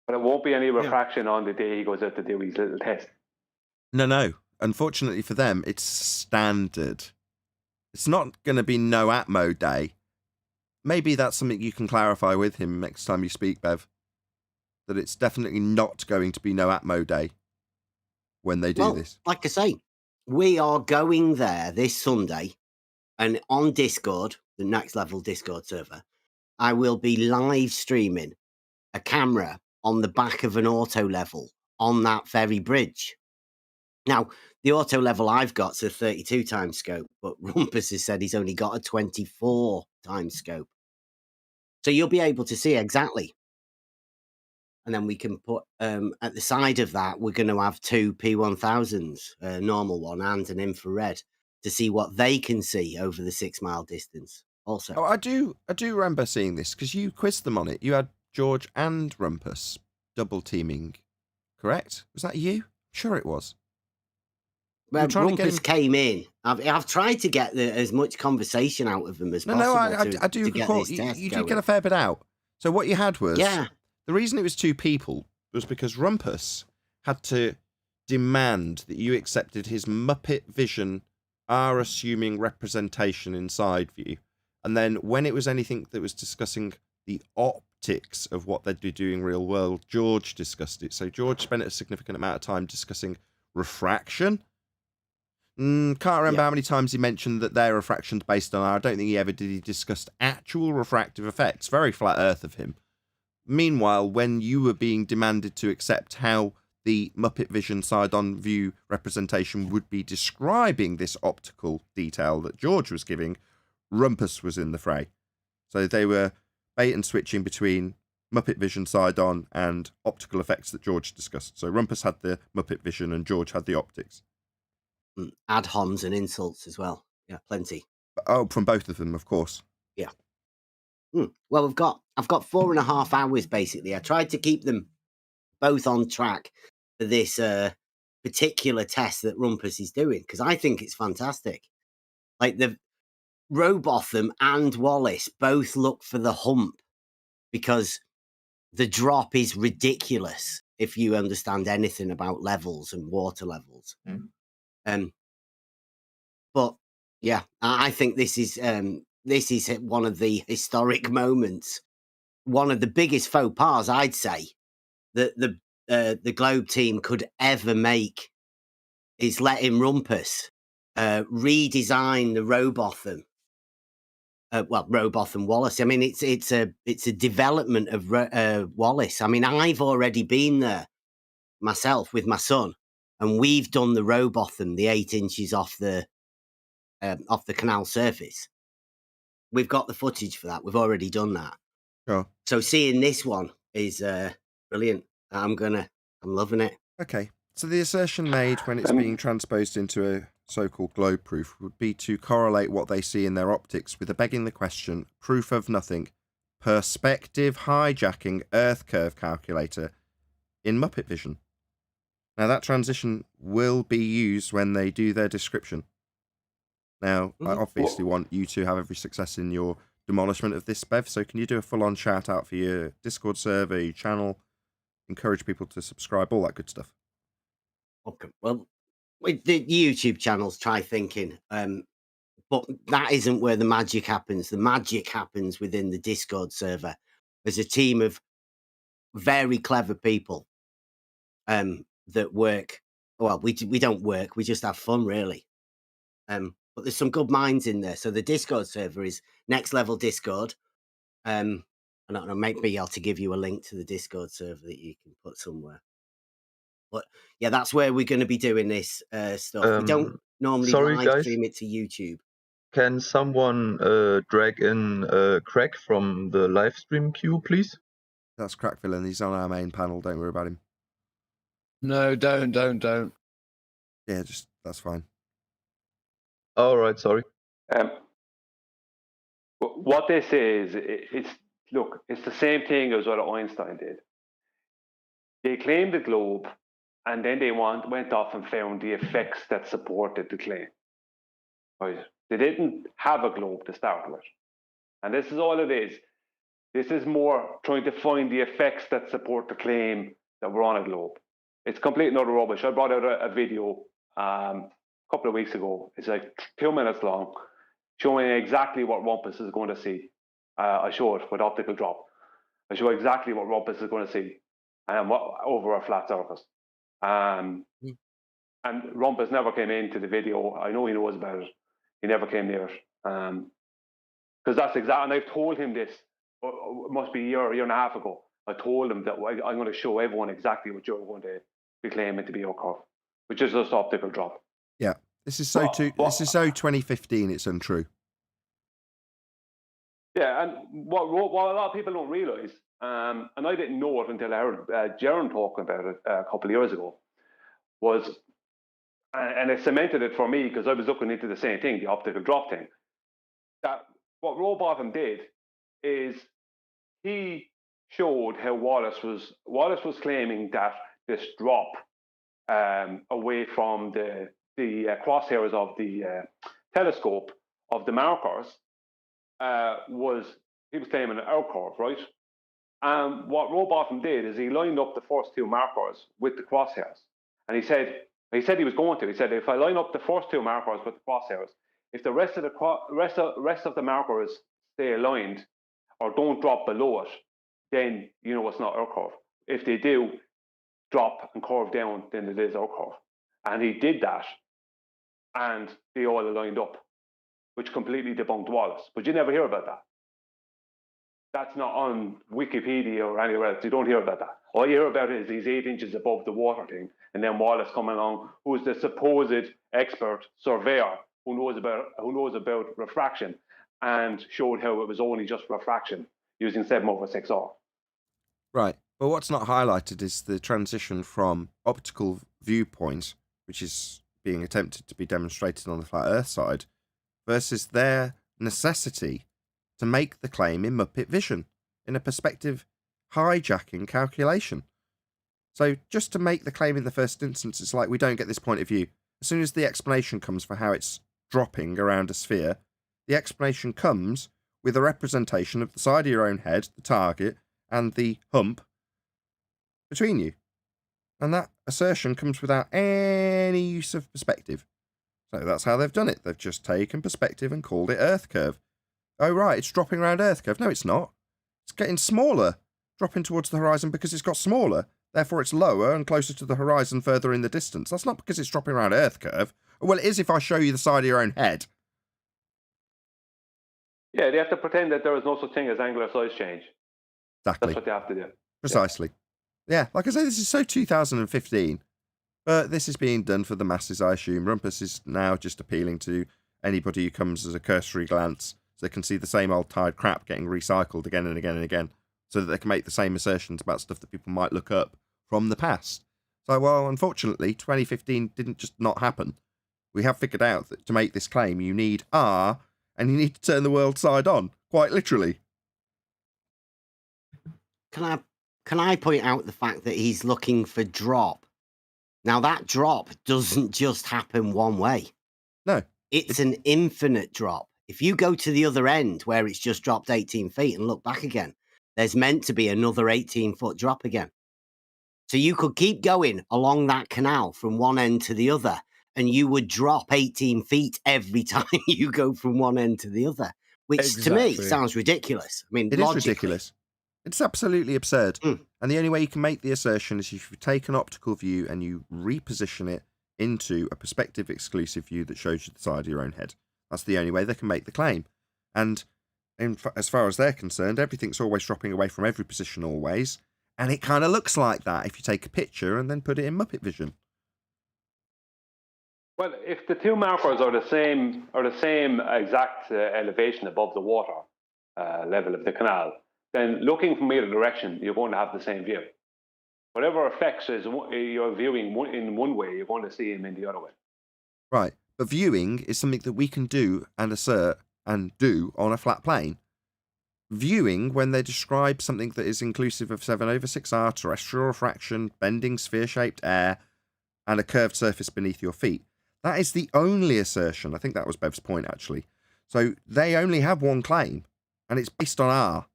But it won't be any refraction on the day he goes out to do his little test. No. Unfortunately for them, it's standard. It's not going to be no Atmo day. Maybe that's something you can clarify with him next time you speak, Bev. That it's definitely not going to be no Atmo day when they do this. Like I say, we are going there this Sunday, and on Discord, the Next Level Discord server, I will be live streaming a camera on the back of an auto level on that very bridge. Now, the auto level I've got's a 32 times scope, but Rumpus has said he's only got a 24 times scope. So you'll be able to see exactly. And then we can put, at the side of that, we're going to have 2 P1000s, a normal one and an infrared, to see what they can see over the 6 mile distance also. Oh, I do remember seeing this because you quizzed them on it. You had George and Rumpus double teaming, correct? Was that you? Sure it was. Well, Rumpus came in. I've tried to get as much conversation out of him as possible. No, I do recall. You did get a fair bit out. So what you had was... Yeah. The reason it was 2 people was because Rumpus had to demand that you accepted his Muppet Vision assuming representation in side view. And then when it was anything that was discussing the optics of what they'd be doing real world, George discussed it. So George spent a significant amount of time discussing refraction. Can't remember Yeah. how many times he mentioned that their refraction's based on our. I don't think he ever did. He discussed actual refractive effects. Very flat earth of him. Meanwhile, when you were being demanded to accept how the Muppet Vision side-on view representation would be describing this optical detail that George was giving, Rumpus was in the fray. So they were bait and switching between Muppet Vision side-on and optical effects that George discussed. So Rumpus had the Muppet Vision and George had the optics. Ad homs and insults as well. Yeah, plenty. Oh, from both of them, of course. Yeah. Well, I've got 4.5 hours basically. I tried to keep them both on track for this particular test that Rumpus is doing because I think it's fantastic. Like the Robotham and Wallace both look for the hump because the drop is ridiculous if you understand anything about levels and water levels. But yeah, I think this is one of the historic moments, one of the biggest faux pas, I'd say, that the Globe team could ever make is letting Rumpus redesign the Robotham. Robotham Wallace. I mean, it's a development of Wallace. I mean, I've already been there myself with my son, and we've done the Robotham, the 8 inches off the canal surface. We've got the footage for that. We've already done that. Sure. So seeing this one is brilliant. I'm loving it. Okay. So the assertion made when it's being transposed into a so-called globe proof would be to correlate what they see in their optics with a begging the question, proof of nothing, perspective hijacking Earth curve calculator in Muppet Vision. Now that transition will be used when they do their description. Now, I obviously want you to have every success in your demolishment of this, Bev, so can you do a full-on shout-out for your Discord server, your channel, encourage people to subscribe, all that good stuff? Okay. Well, with the YouTube channels, try thinking. But that isn't where the magic happens. The magic happens within the Discord server. There's a team of very clever people that work. Well, we don't work. We just have fun, really. But there's some good minds in there. So the Discord server is Next Level Discord. I don't know, maybe be able to give you a link to the Discord server that you can put somewhere. But yeah, that's where we're going to be doing this stuff. We don't normally live stream it to YouTube. Can someone drag in Craig from the live stream queue, please? That's Crack Villain. He's on our main panel. Don't worry about him. No, don't. Yeah, just that's fine. All right, sorry. What this is, it's the same thing as what Einstein did. They claimed the globe, and then they went off and found the effects that supported the claim. Right? They didn't have a globe to start with. And this is all it is. This is more trying to find the effects that support the claim that we're on a globe. It's complete and utter rubbish. I brought out a video a couple of weeks ago. It's like 2 minutes long, showing exactly what Rumpus is going to see. I show it with optical drop. I show exactly what Rumpus is going to see over a flat surface. And Rumpus never came into the video. I know he knows about it. He never came near it. Because that's exactly, and I've told him this, it must be a year and a half ago. I told him that I'm going to show everyone exactly what you're going to be claiming to be your curve, which is just optical drop. Yeah, this is so 2015. It's untrue. Yeah, and what a lot of people don't realise, and I didn't know it until I heard Jaron talking about it a couple of years ago, was, and it cemented it for me because I was looking into the same thing, the optical drop thing, that what Robotham did is he showed how Wallace was claiming that this drop away from the crosshairs of the telescope of the markers he was claiming an out curve, right? And what Robotham did is he lined up the first 2 markers with the crosshairs, and he said he was going to. He said, if I line up the first 2 markers with the crosshairs, if the rest of the markers stay aligned or don't drop below it, then you know it's not our curve. If they do drop and curve down, then it is our curve. And he did that and they all aligned up, which completely debunked Wallace. But you never hear about that. That's not on Wikipedia or anywhere else. You don't hear about that. All you hear about is these 8 inches above the water thing, and then Wallace coming along, who's the supposed expert surveyor who knows about refraction, and showed how it was only just refraction using 7/6R. Right. But what's not highlighted is the transition from optical viewpoint, which is being attempted to be demonstrated on the flat Earth side, versus their necessity to make the claim in Muppet vision, in a perspective hijacking calculation. So just to make the claim in the first instance, it's like we don't get this point of view. As soon as the explanation comes for how it's dropping around a sphere, the explanation comes with a representation of the side of your own head, the target, and the hump between you. And that assertion comes without any use of perspective. So that's how they've done it. They've just taken perspective and called it Earth curve. Oh, right, it's dropping around Earth curve. No, it's not. It's getting smaller, dropping towards the horizon because it's got smaller. Therefore, it's lower and closer to the horizon further in the distance. That's not because it's dropping around Earth curve. Well, it is if I show you the side of your own head. Yeah, they have to pretend that there is no such thing as angular size change. Exactly. That's what they have to do. Precisely. Yeah, like I say, this is so 2015. But this is being done for the masses, I assume. Rumpus is now just appealing to anybody who comes as a cursory glance, so they can see the same old tired crap getting recycled again and again and again, so that they can make the same assertions about stuff that people might look up from the past. So, well, unfortunately, 2015 didn't just not happen. We have figured out that to make this claim, you need R, and you need to turn the world side on, quite literally. Can I point out the fact that he's looking for drop? Now, that drop doesn't just happen one way. No. It's an infinite drop. If you go to the other end where it's just dropped 18 feet and look back again, there's meant to be another 18-foot drop again. So you could keep going along that canal from one end to the other, and you would drop 18 feet every time you go from one end to the other, which to me sounds ridiculous. I mean, it is ridiculous. It's absolutely absurd. And the only way you can make the assertion is if you take an optical view and you reposition it into a perspective exclusive view that shows you the side of your own head. That's the only way they can make the claim. And as far as they're concerned, everything's always dropping away from every position always. And it kind of looks like that if you take a picture and then put it in Muppet vision. Well, if the two markers are the same exact elevation above the water level of the canal, then looking from either direction, you're going to have the same view. Whatever effects you're viewing in one way, you're going to see them in the other way. Right. But viewing is something that we can do and assert and do on a flat plane. Viewing, when they describe something that is inclusive of 7/6R, terrestrial refraction, bending sphere-shaped air, and a curved surface beneath your feet, that is the only assertion. I think that was Bev's point, actually. So they only have one claim, and it's based on R.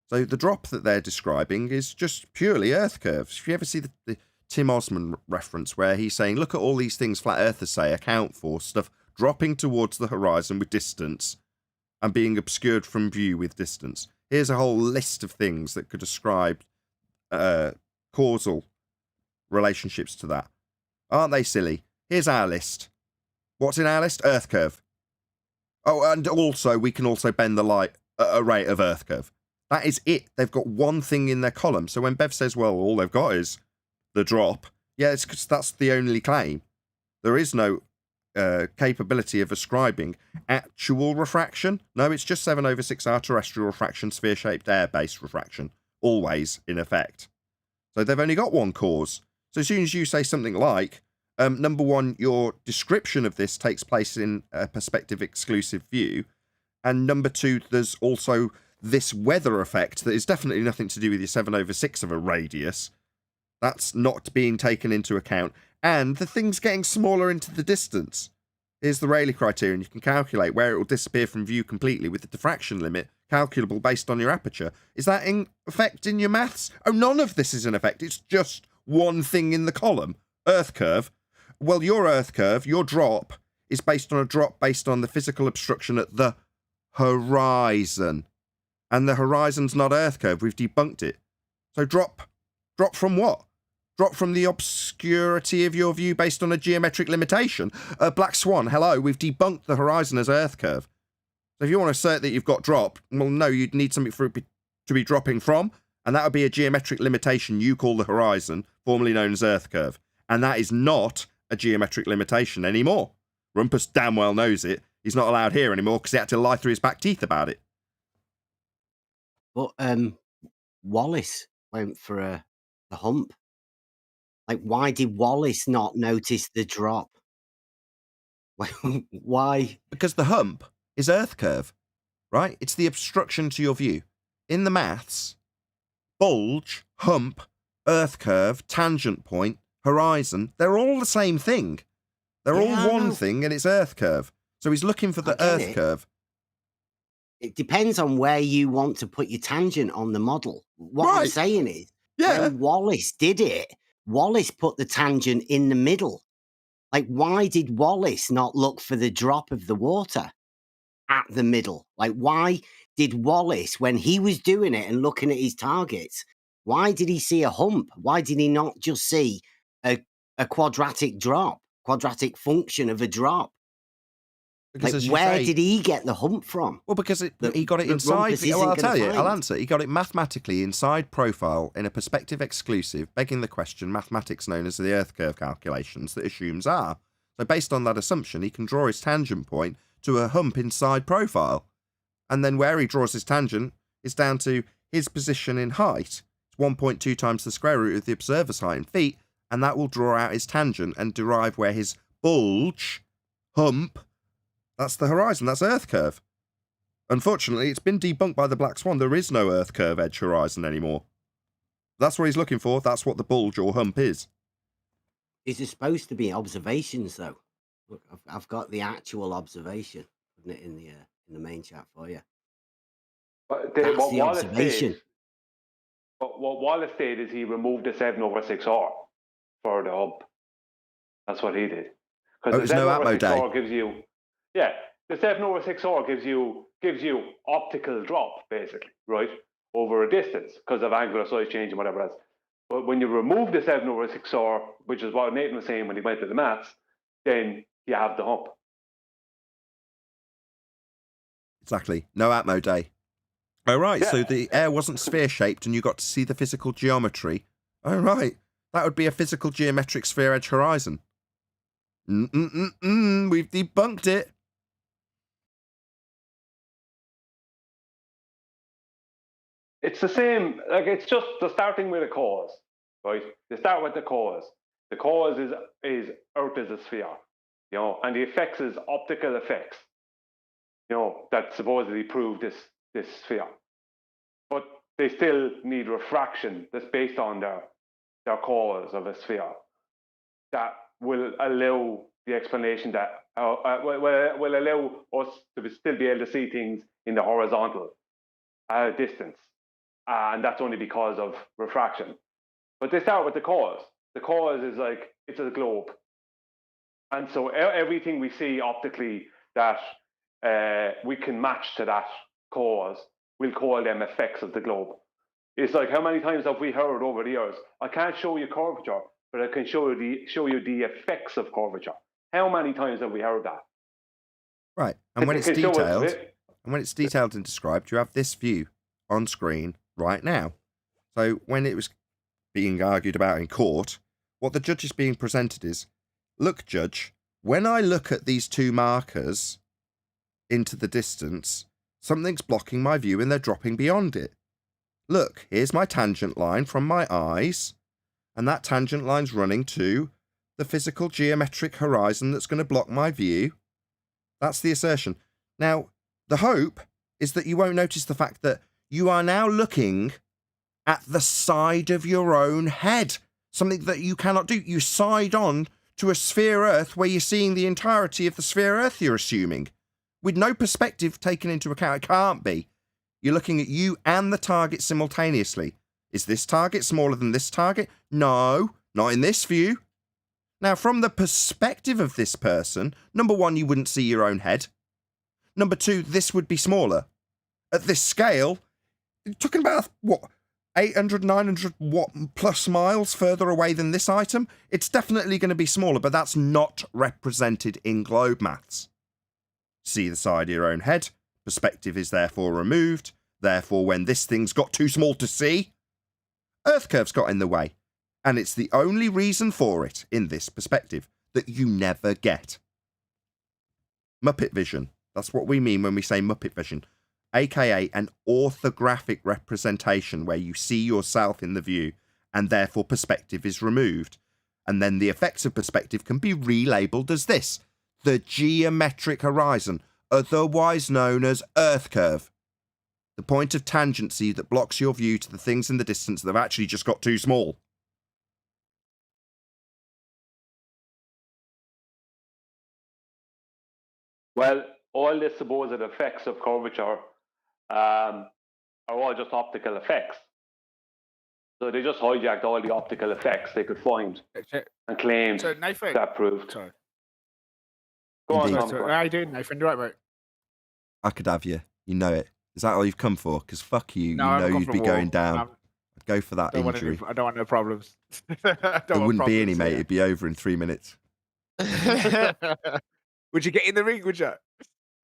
So the drop that they're describing is just purely Earth curves. If you ever see the Tim Osman reference where he's saying, look at all these things flat earthers say account for stuff dropping towards the horizon with distance and being obscured from view with distance. Here's a whole list of things that could ascribe causal relationships to that. Aren't they silly? Here's our list. What's in our list? Earth curve. Oh, and also we can also bend the light at a rate of Earth curve. That is it. They've got one thing in their column. So when Bev says, well, all they've got is the drop, yeah, it's because that's the only claim. There is no capability of ascribing actual refraction. No, it's just 7/6R terrestrial refraction, sphere-shaped air-based refraction, always in effect. So they've only got one cause. So as soon as you say something like, number one, your description of this takes place in a perspective exclusive view, and number two, there's also this weather effect that is definitely nothing to do with your 7/6 of a radius. That's not being taken into account. And the thing's getting smaller into the distance. Here's the Rayleigh criterion. You can calculate where it will disappear from view completely with the diffraction limit calculable based on your aperture. Is that in effect in your maths? Oh, none of this is in effect. It's just one thing in the column. Earth curve. Well, your Earth curve, your drop, is based on a drop based on the physical obstruction at the horizon. And the horizon's not Earth curve. We've debunked it. So drop from what? drop from the obscurity of your view based on a geometric limitation. Black Swan, hello, we've debunked the horizon as Earth curve. So if you want to assert that you've got drop, well, no, you'd need something for it to be dropping from, and that would be a geometric limitation you call the horizon, formerly known as Earth curve. And that is not a geometric limitation anymore. Rumpus damn well knows it. He's not allowed here anymore because he had to lie through his back teeth about it. But Wallace went for a hump. Like, why did Wallace not notice the drop? Why? Because the hump is Earth curve, right? It's the obstruction to your view. In the maths, bulge, hump, Earth curve, tangent point, horizon, they're all the same thing. They're all one thing, and it's Earth curve. So he's looking for the Earth curve. It depends on where you want to put your tangent on the model. What I'm saying is, when Wallace did it, Wallace put the tangent in the middle. Like, why did Wallace not look for the drop of the water at the middle? Like, why did Wallace, when he was doing it and looking at his targets, why did he see a hump? Why did he not just see a quadratic drop, quadratic function of a drop? Because like, where did he get the hump from? Well, because he got it inside. Well, I'll tell you. I'll answer. He got it mathematically inside profile in a perspective exclusive, begging the question, mathematics known as the Earth curve calculations that assumes R. So based on that assumption, he can draw his tangent point to a hump inside profile. And then where he draws his tangent is down to his position in height. It's 1.2 times the square root of the observer's height in feet, and that will draw out his tangent and derive where his bulge, hump, that's the horizon, that's Earth curve. Unfortunately, it's been debunked by the Black Swan. There is no Earth curve edge horizon anymore. That's what he's looking for. That's what the bulge or hump is. Is it supposed to be observations, though? Look, I've got the actual observation in the main chat for you. But That's the observation. What Wallace did is he removed the 7/6R for the hump. That's what he did. Because there's no Atmo day. Gives you, the 7/6R gives you optical drop, basically, right, over a distance because of angular size change and whatever else. But when you remove the 7/6R, which is what Nathan was saying when he went to the maths, then you have the hump. Exactly. No Atmo day. Oh, right. Yeah. So the air wasn't sphere-shaped and you got to see the physical geometry. Oh, right. That would be a physical geometric sphere edge horizon. We've debunked it. It's the same, like, it's just the starting with a cause, right? They start with the cause. The cause is Earth as a sphere, you know, and the effects is optical effects, you know, that supposedly prove this sphere. But they still need refraction that's based on their cause of a sphere that will allow the explanation that will allow us to still be able to see things in the horizontal distance. And that's only because of refraction. But they start with the cause. The cause is like, it's a globe. And so everything we see optically that we can match to that cause, we'll call them effects of the globe. It's like, how many times have we heard over the years, I can't show you curvature, but I can show you the effects of curvature. How many times have we heard that? Right. And when it's detailed and described, you have this view on screen right now. So when it was being argued about in court, what the judge is being presented is, look, judge, when I look at these two markers into the distance, something's blocking my view and they're dropping beyond it. Look, here's my tangent line from my eyes, and that tangent line's running to the physical geometric horizon that's going to block my view. That's the assertion. Now, the hope is that you won't notice the fact that you are now looking at the side of your own head, something that you cannot do. You side on to a sphere Earth where you're seeing the entirety of the sphere Earth you're assuming, with no perspective taken into account. It can't be. You're looking at you and the target simultaneously. Is this target smaller than this target? No, not in this view. Now, from the perspective of this person, number one, you wouldn't see your own head. Number two, this would be smaller. At this scale, you're talking about, what, 800, 900 watt plus miles further away than this item, it's definitely going to be smaller, but that's not represented in globe maths. See the side of your own head. Perspective is therefore removed. Therefore, when this thing's got too small to see, Earth curves got in the way. And it's the only reason for it in this perspective that you never get. Muppet vision. That's what we mean when we say Muppet vision. AKA an orthographic representation where you see yourself in the view and therefore perspective is removed. And then the effects of perspective can be relabeled as this: the geometric horizon, otherwise known as Earth curve. The point of tangency that blocks your view to the things in the distance that have actually just got too small. Well, all the supposed effects of curvature are all just optical effects. So they just hijacked all the optical effects they could find and claimed So Nathan, that proved. sorry. Go on, Indeed. Tom. So, how you doing, Nathan? You right, mate? I could have you. You know it. Is that all you've come for? Because fuck you. No, you I've know gone you'd for be a walk. going down. I'd go for that I injury. don't want no problems. There wouldn't be any, mate. It'd be over in 3 minutes. Would you get in the ring? Would you?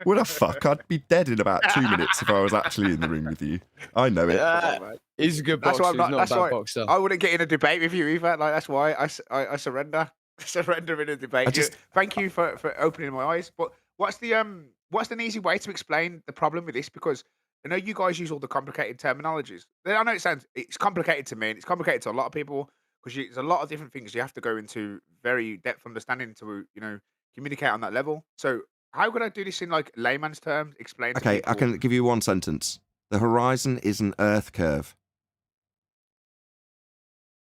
What the fuck? I'd be dead in about 2 minutes if I was actually in the ring with you. I know it. He's a good That's boxer. why I'm He's not- not a that's bad why boxer. I wouldn't get in a debate with you either. Like that's why I surrender. Surrender in a debate. Thank you for opening my eyes. But what's an easy way to explain the problem with this? Because I know you guys use all the complicated terminologies. I know it's complicated to me and it's complicated to a lot of people because there's a lot of different things you have to go into very depth understanding to communicate on that level. So how could I do this in like layman's terms? Explain. Okay, to I people? can give you one sentence. The horizon is an Earth curve.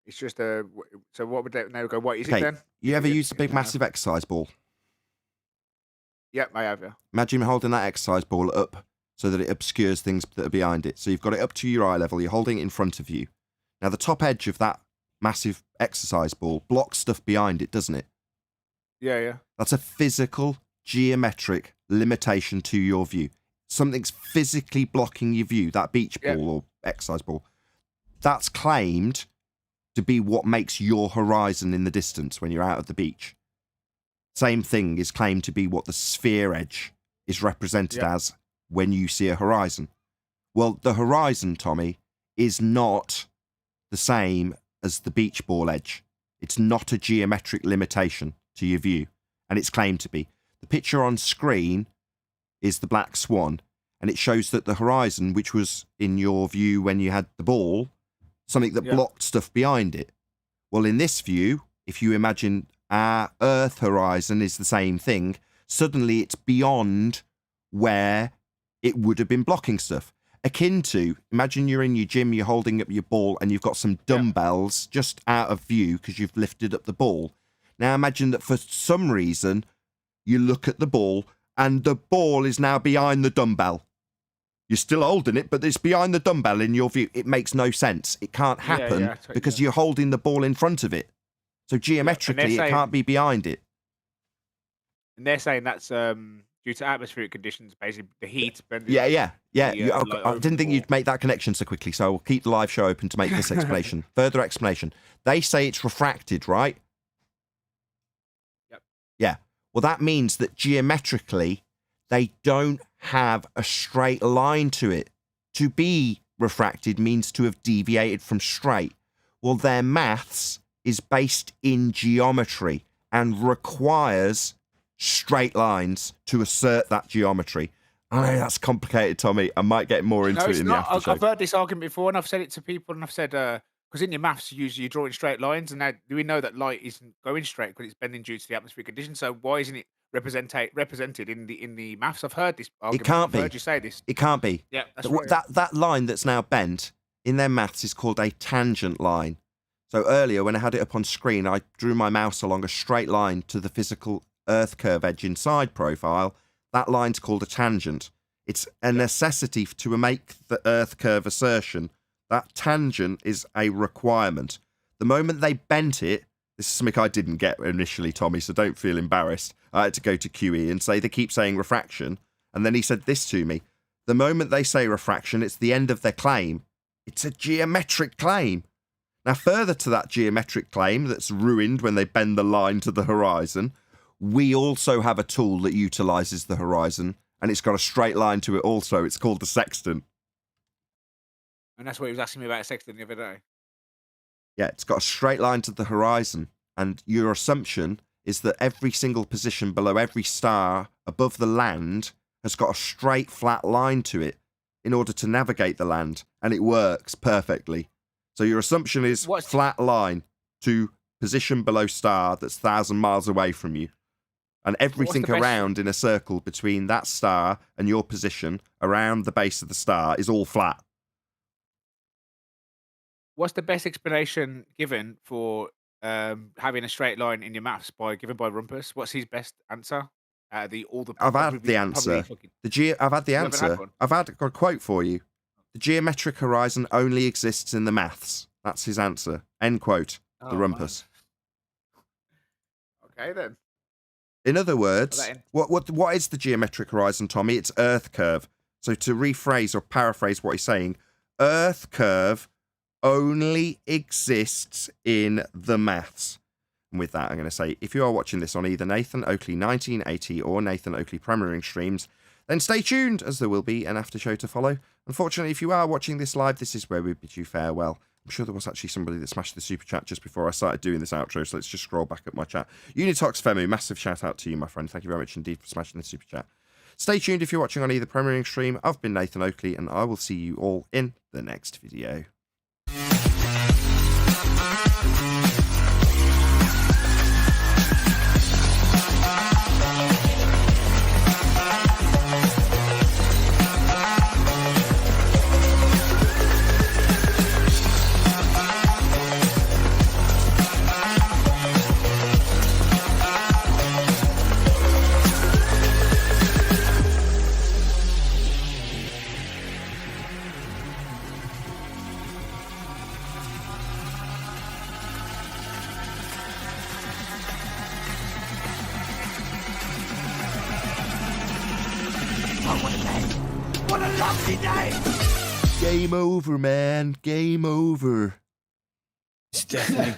It's just a. So what would they now go? What is Okay, it then? you ever Yeah, used a big yeah. massive exercise ball? Yep, I have. Yeah. Imagine holding that exercise ball up so that it obscures things that are behind it. So you've got it up to your eye level, you're holding it in front of you. Now the top edge of that massive exercise ball blocks stuff behind it, doesn't it? Yeah, yeah. That's a physical, geometric limitation to your view. Something's physically blocking your view, that beach ball or exercise ball. That's claimed to be what makes your horizon in the distance when you're out at the beach. Same thing is claimed to be what the sphere edge is represented as when you see a horizon. Well, the horizon, Tommy, is not the same as the beach ball edge. It's not a geometric limitation to your view, and it's claimed to be. The picture on screen is the black swan, and it shows that the horizon, which was in your view when you had the ball, something that blocked stuff behind it. Well, in this view, if you imagine our Earth horizon is the same thing, suddenly it's beyond where it would have been blocking stuff. Akin to, imagine you're in your gym, you're holding up your ball, and you've got some dumbbells just out of view because you've lifted up the ball. Now imagine that for some reason, you look at the ball, and the ball is now behind the dumbbell. You're still holding it, but it's behind the dumbbell in your view. It makes no sense. It can't happen because you're holding the ball in front of it. So geometrically, it can't be behind it. And they're saying that's due to atmospheric conditions, basically the heat. Yeah. I didn't think you'd make that connection so quickly, so we'll keep the live show open to make this explanation. Further explanation. They say it's refracted, right? Yep. Yeah. Well, that means that geometrically, they don't have a straight line to it. To be refracted means to have deviated from straight. Well, their maths is based in geometry and requires straight lines to assert that geometry. I know that's complicated, Tommy. I might get more into it in the after show. I've heard this argument before, and I've said it to people, and I've said, because in your maths, usually you're drawing straight lines, and now we know that light isn't going straight because it's bending due to the atmospheric conditions. So why isn't it represented in the maths? I've heard this argument. It can't be. I've heard you say this. It can't be. Yeah, that's right. That line that's now bent in their maths is called a tangent line. So earlier, when I had it up on screen, I drew my mouse along a straight line to the physical Earth curve edge inside profile. That line's called a tangent. It's a necessity to make the Earth curve assertion. That tangent is a requirement. The moment they bent it, this is something I didn't get initially, Tommy, so don't feel embarrassed. I had to go to QE and say they keep saying refraction. And then he said this to me. The moment they say refraction, it's the end of their claim. It's a geometric claim. Now, further to that geometric claim that's ruined when they bend the line to the horizon, we also have a tool that utilises the horizon, and it's got a straight line to it also. It's called the sextant. And that's what he was asking me about a sextant the other day. Yeah, it's got a straight line to the horizon, and your assumption is that every single position below every star above the land has got a straight, flat line to it in order to navigate the land, and it works perfectly. So your assumption is flat line to position below star that's 1,000 miles away from you. And everything around in a circle between that star and your position around the base of the star is all flat. What's the best explanation given for having a straight line in your maths given by Rumpus? What's his best answer? I've had the answer. I've had the answer. I've had a quote for you. The geometric horizon only exists in the maths. That's his answer. End quote. The Rumpus. Okay then. In other words, what is the geometric horizon, Tommy? It's Earth curve. So to rephrase or paraphrase what he's saying, Earth curve only exists in the maths. And with that, I'm going to say, if you are watching this on either Nathan Oakley 1980 or Nathan Oakley Premiering streams, then stay tuned, as there will be an after show to follow. Unfortunately, if you are watching this live, this is where we bid you farewell. I'm sure there was actually somebody that smashed the super chat just before I started doing this outro, so let's just scroll back at my chat. Unitox Femu, massive shout out to you, my friend. Thank you very much indeed for smashing the super chat. Stay tuned if you're watching on either Premiering stream. I've been Nathan Oakley, and I will see you all in the next video. What a lovely day! Game over, man. Game over. It's definitely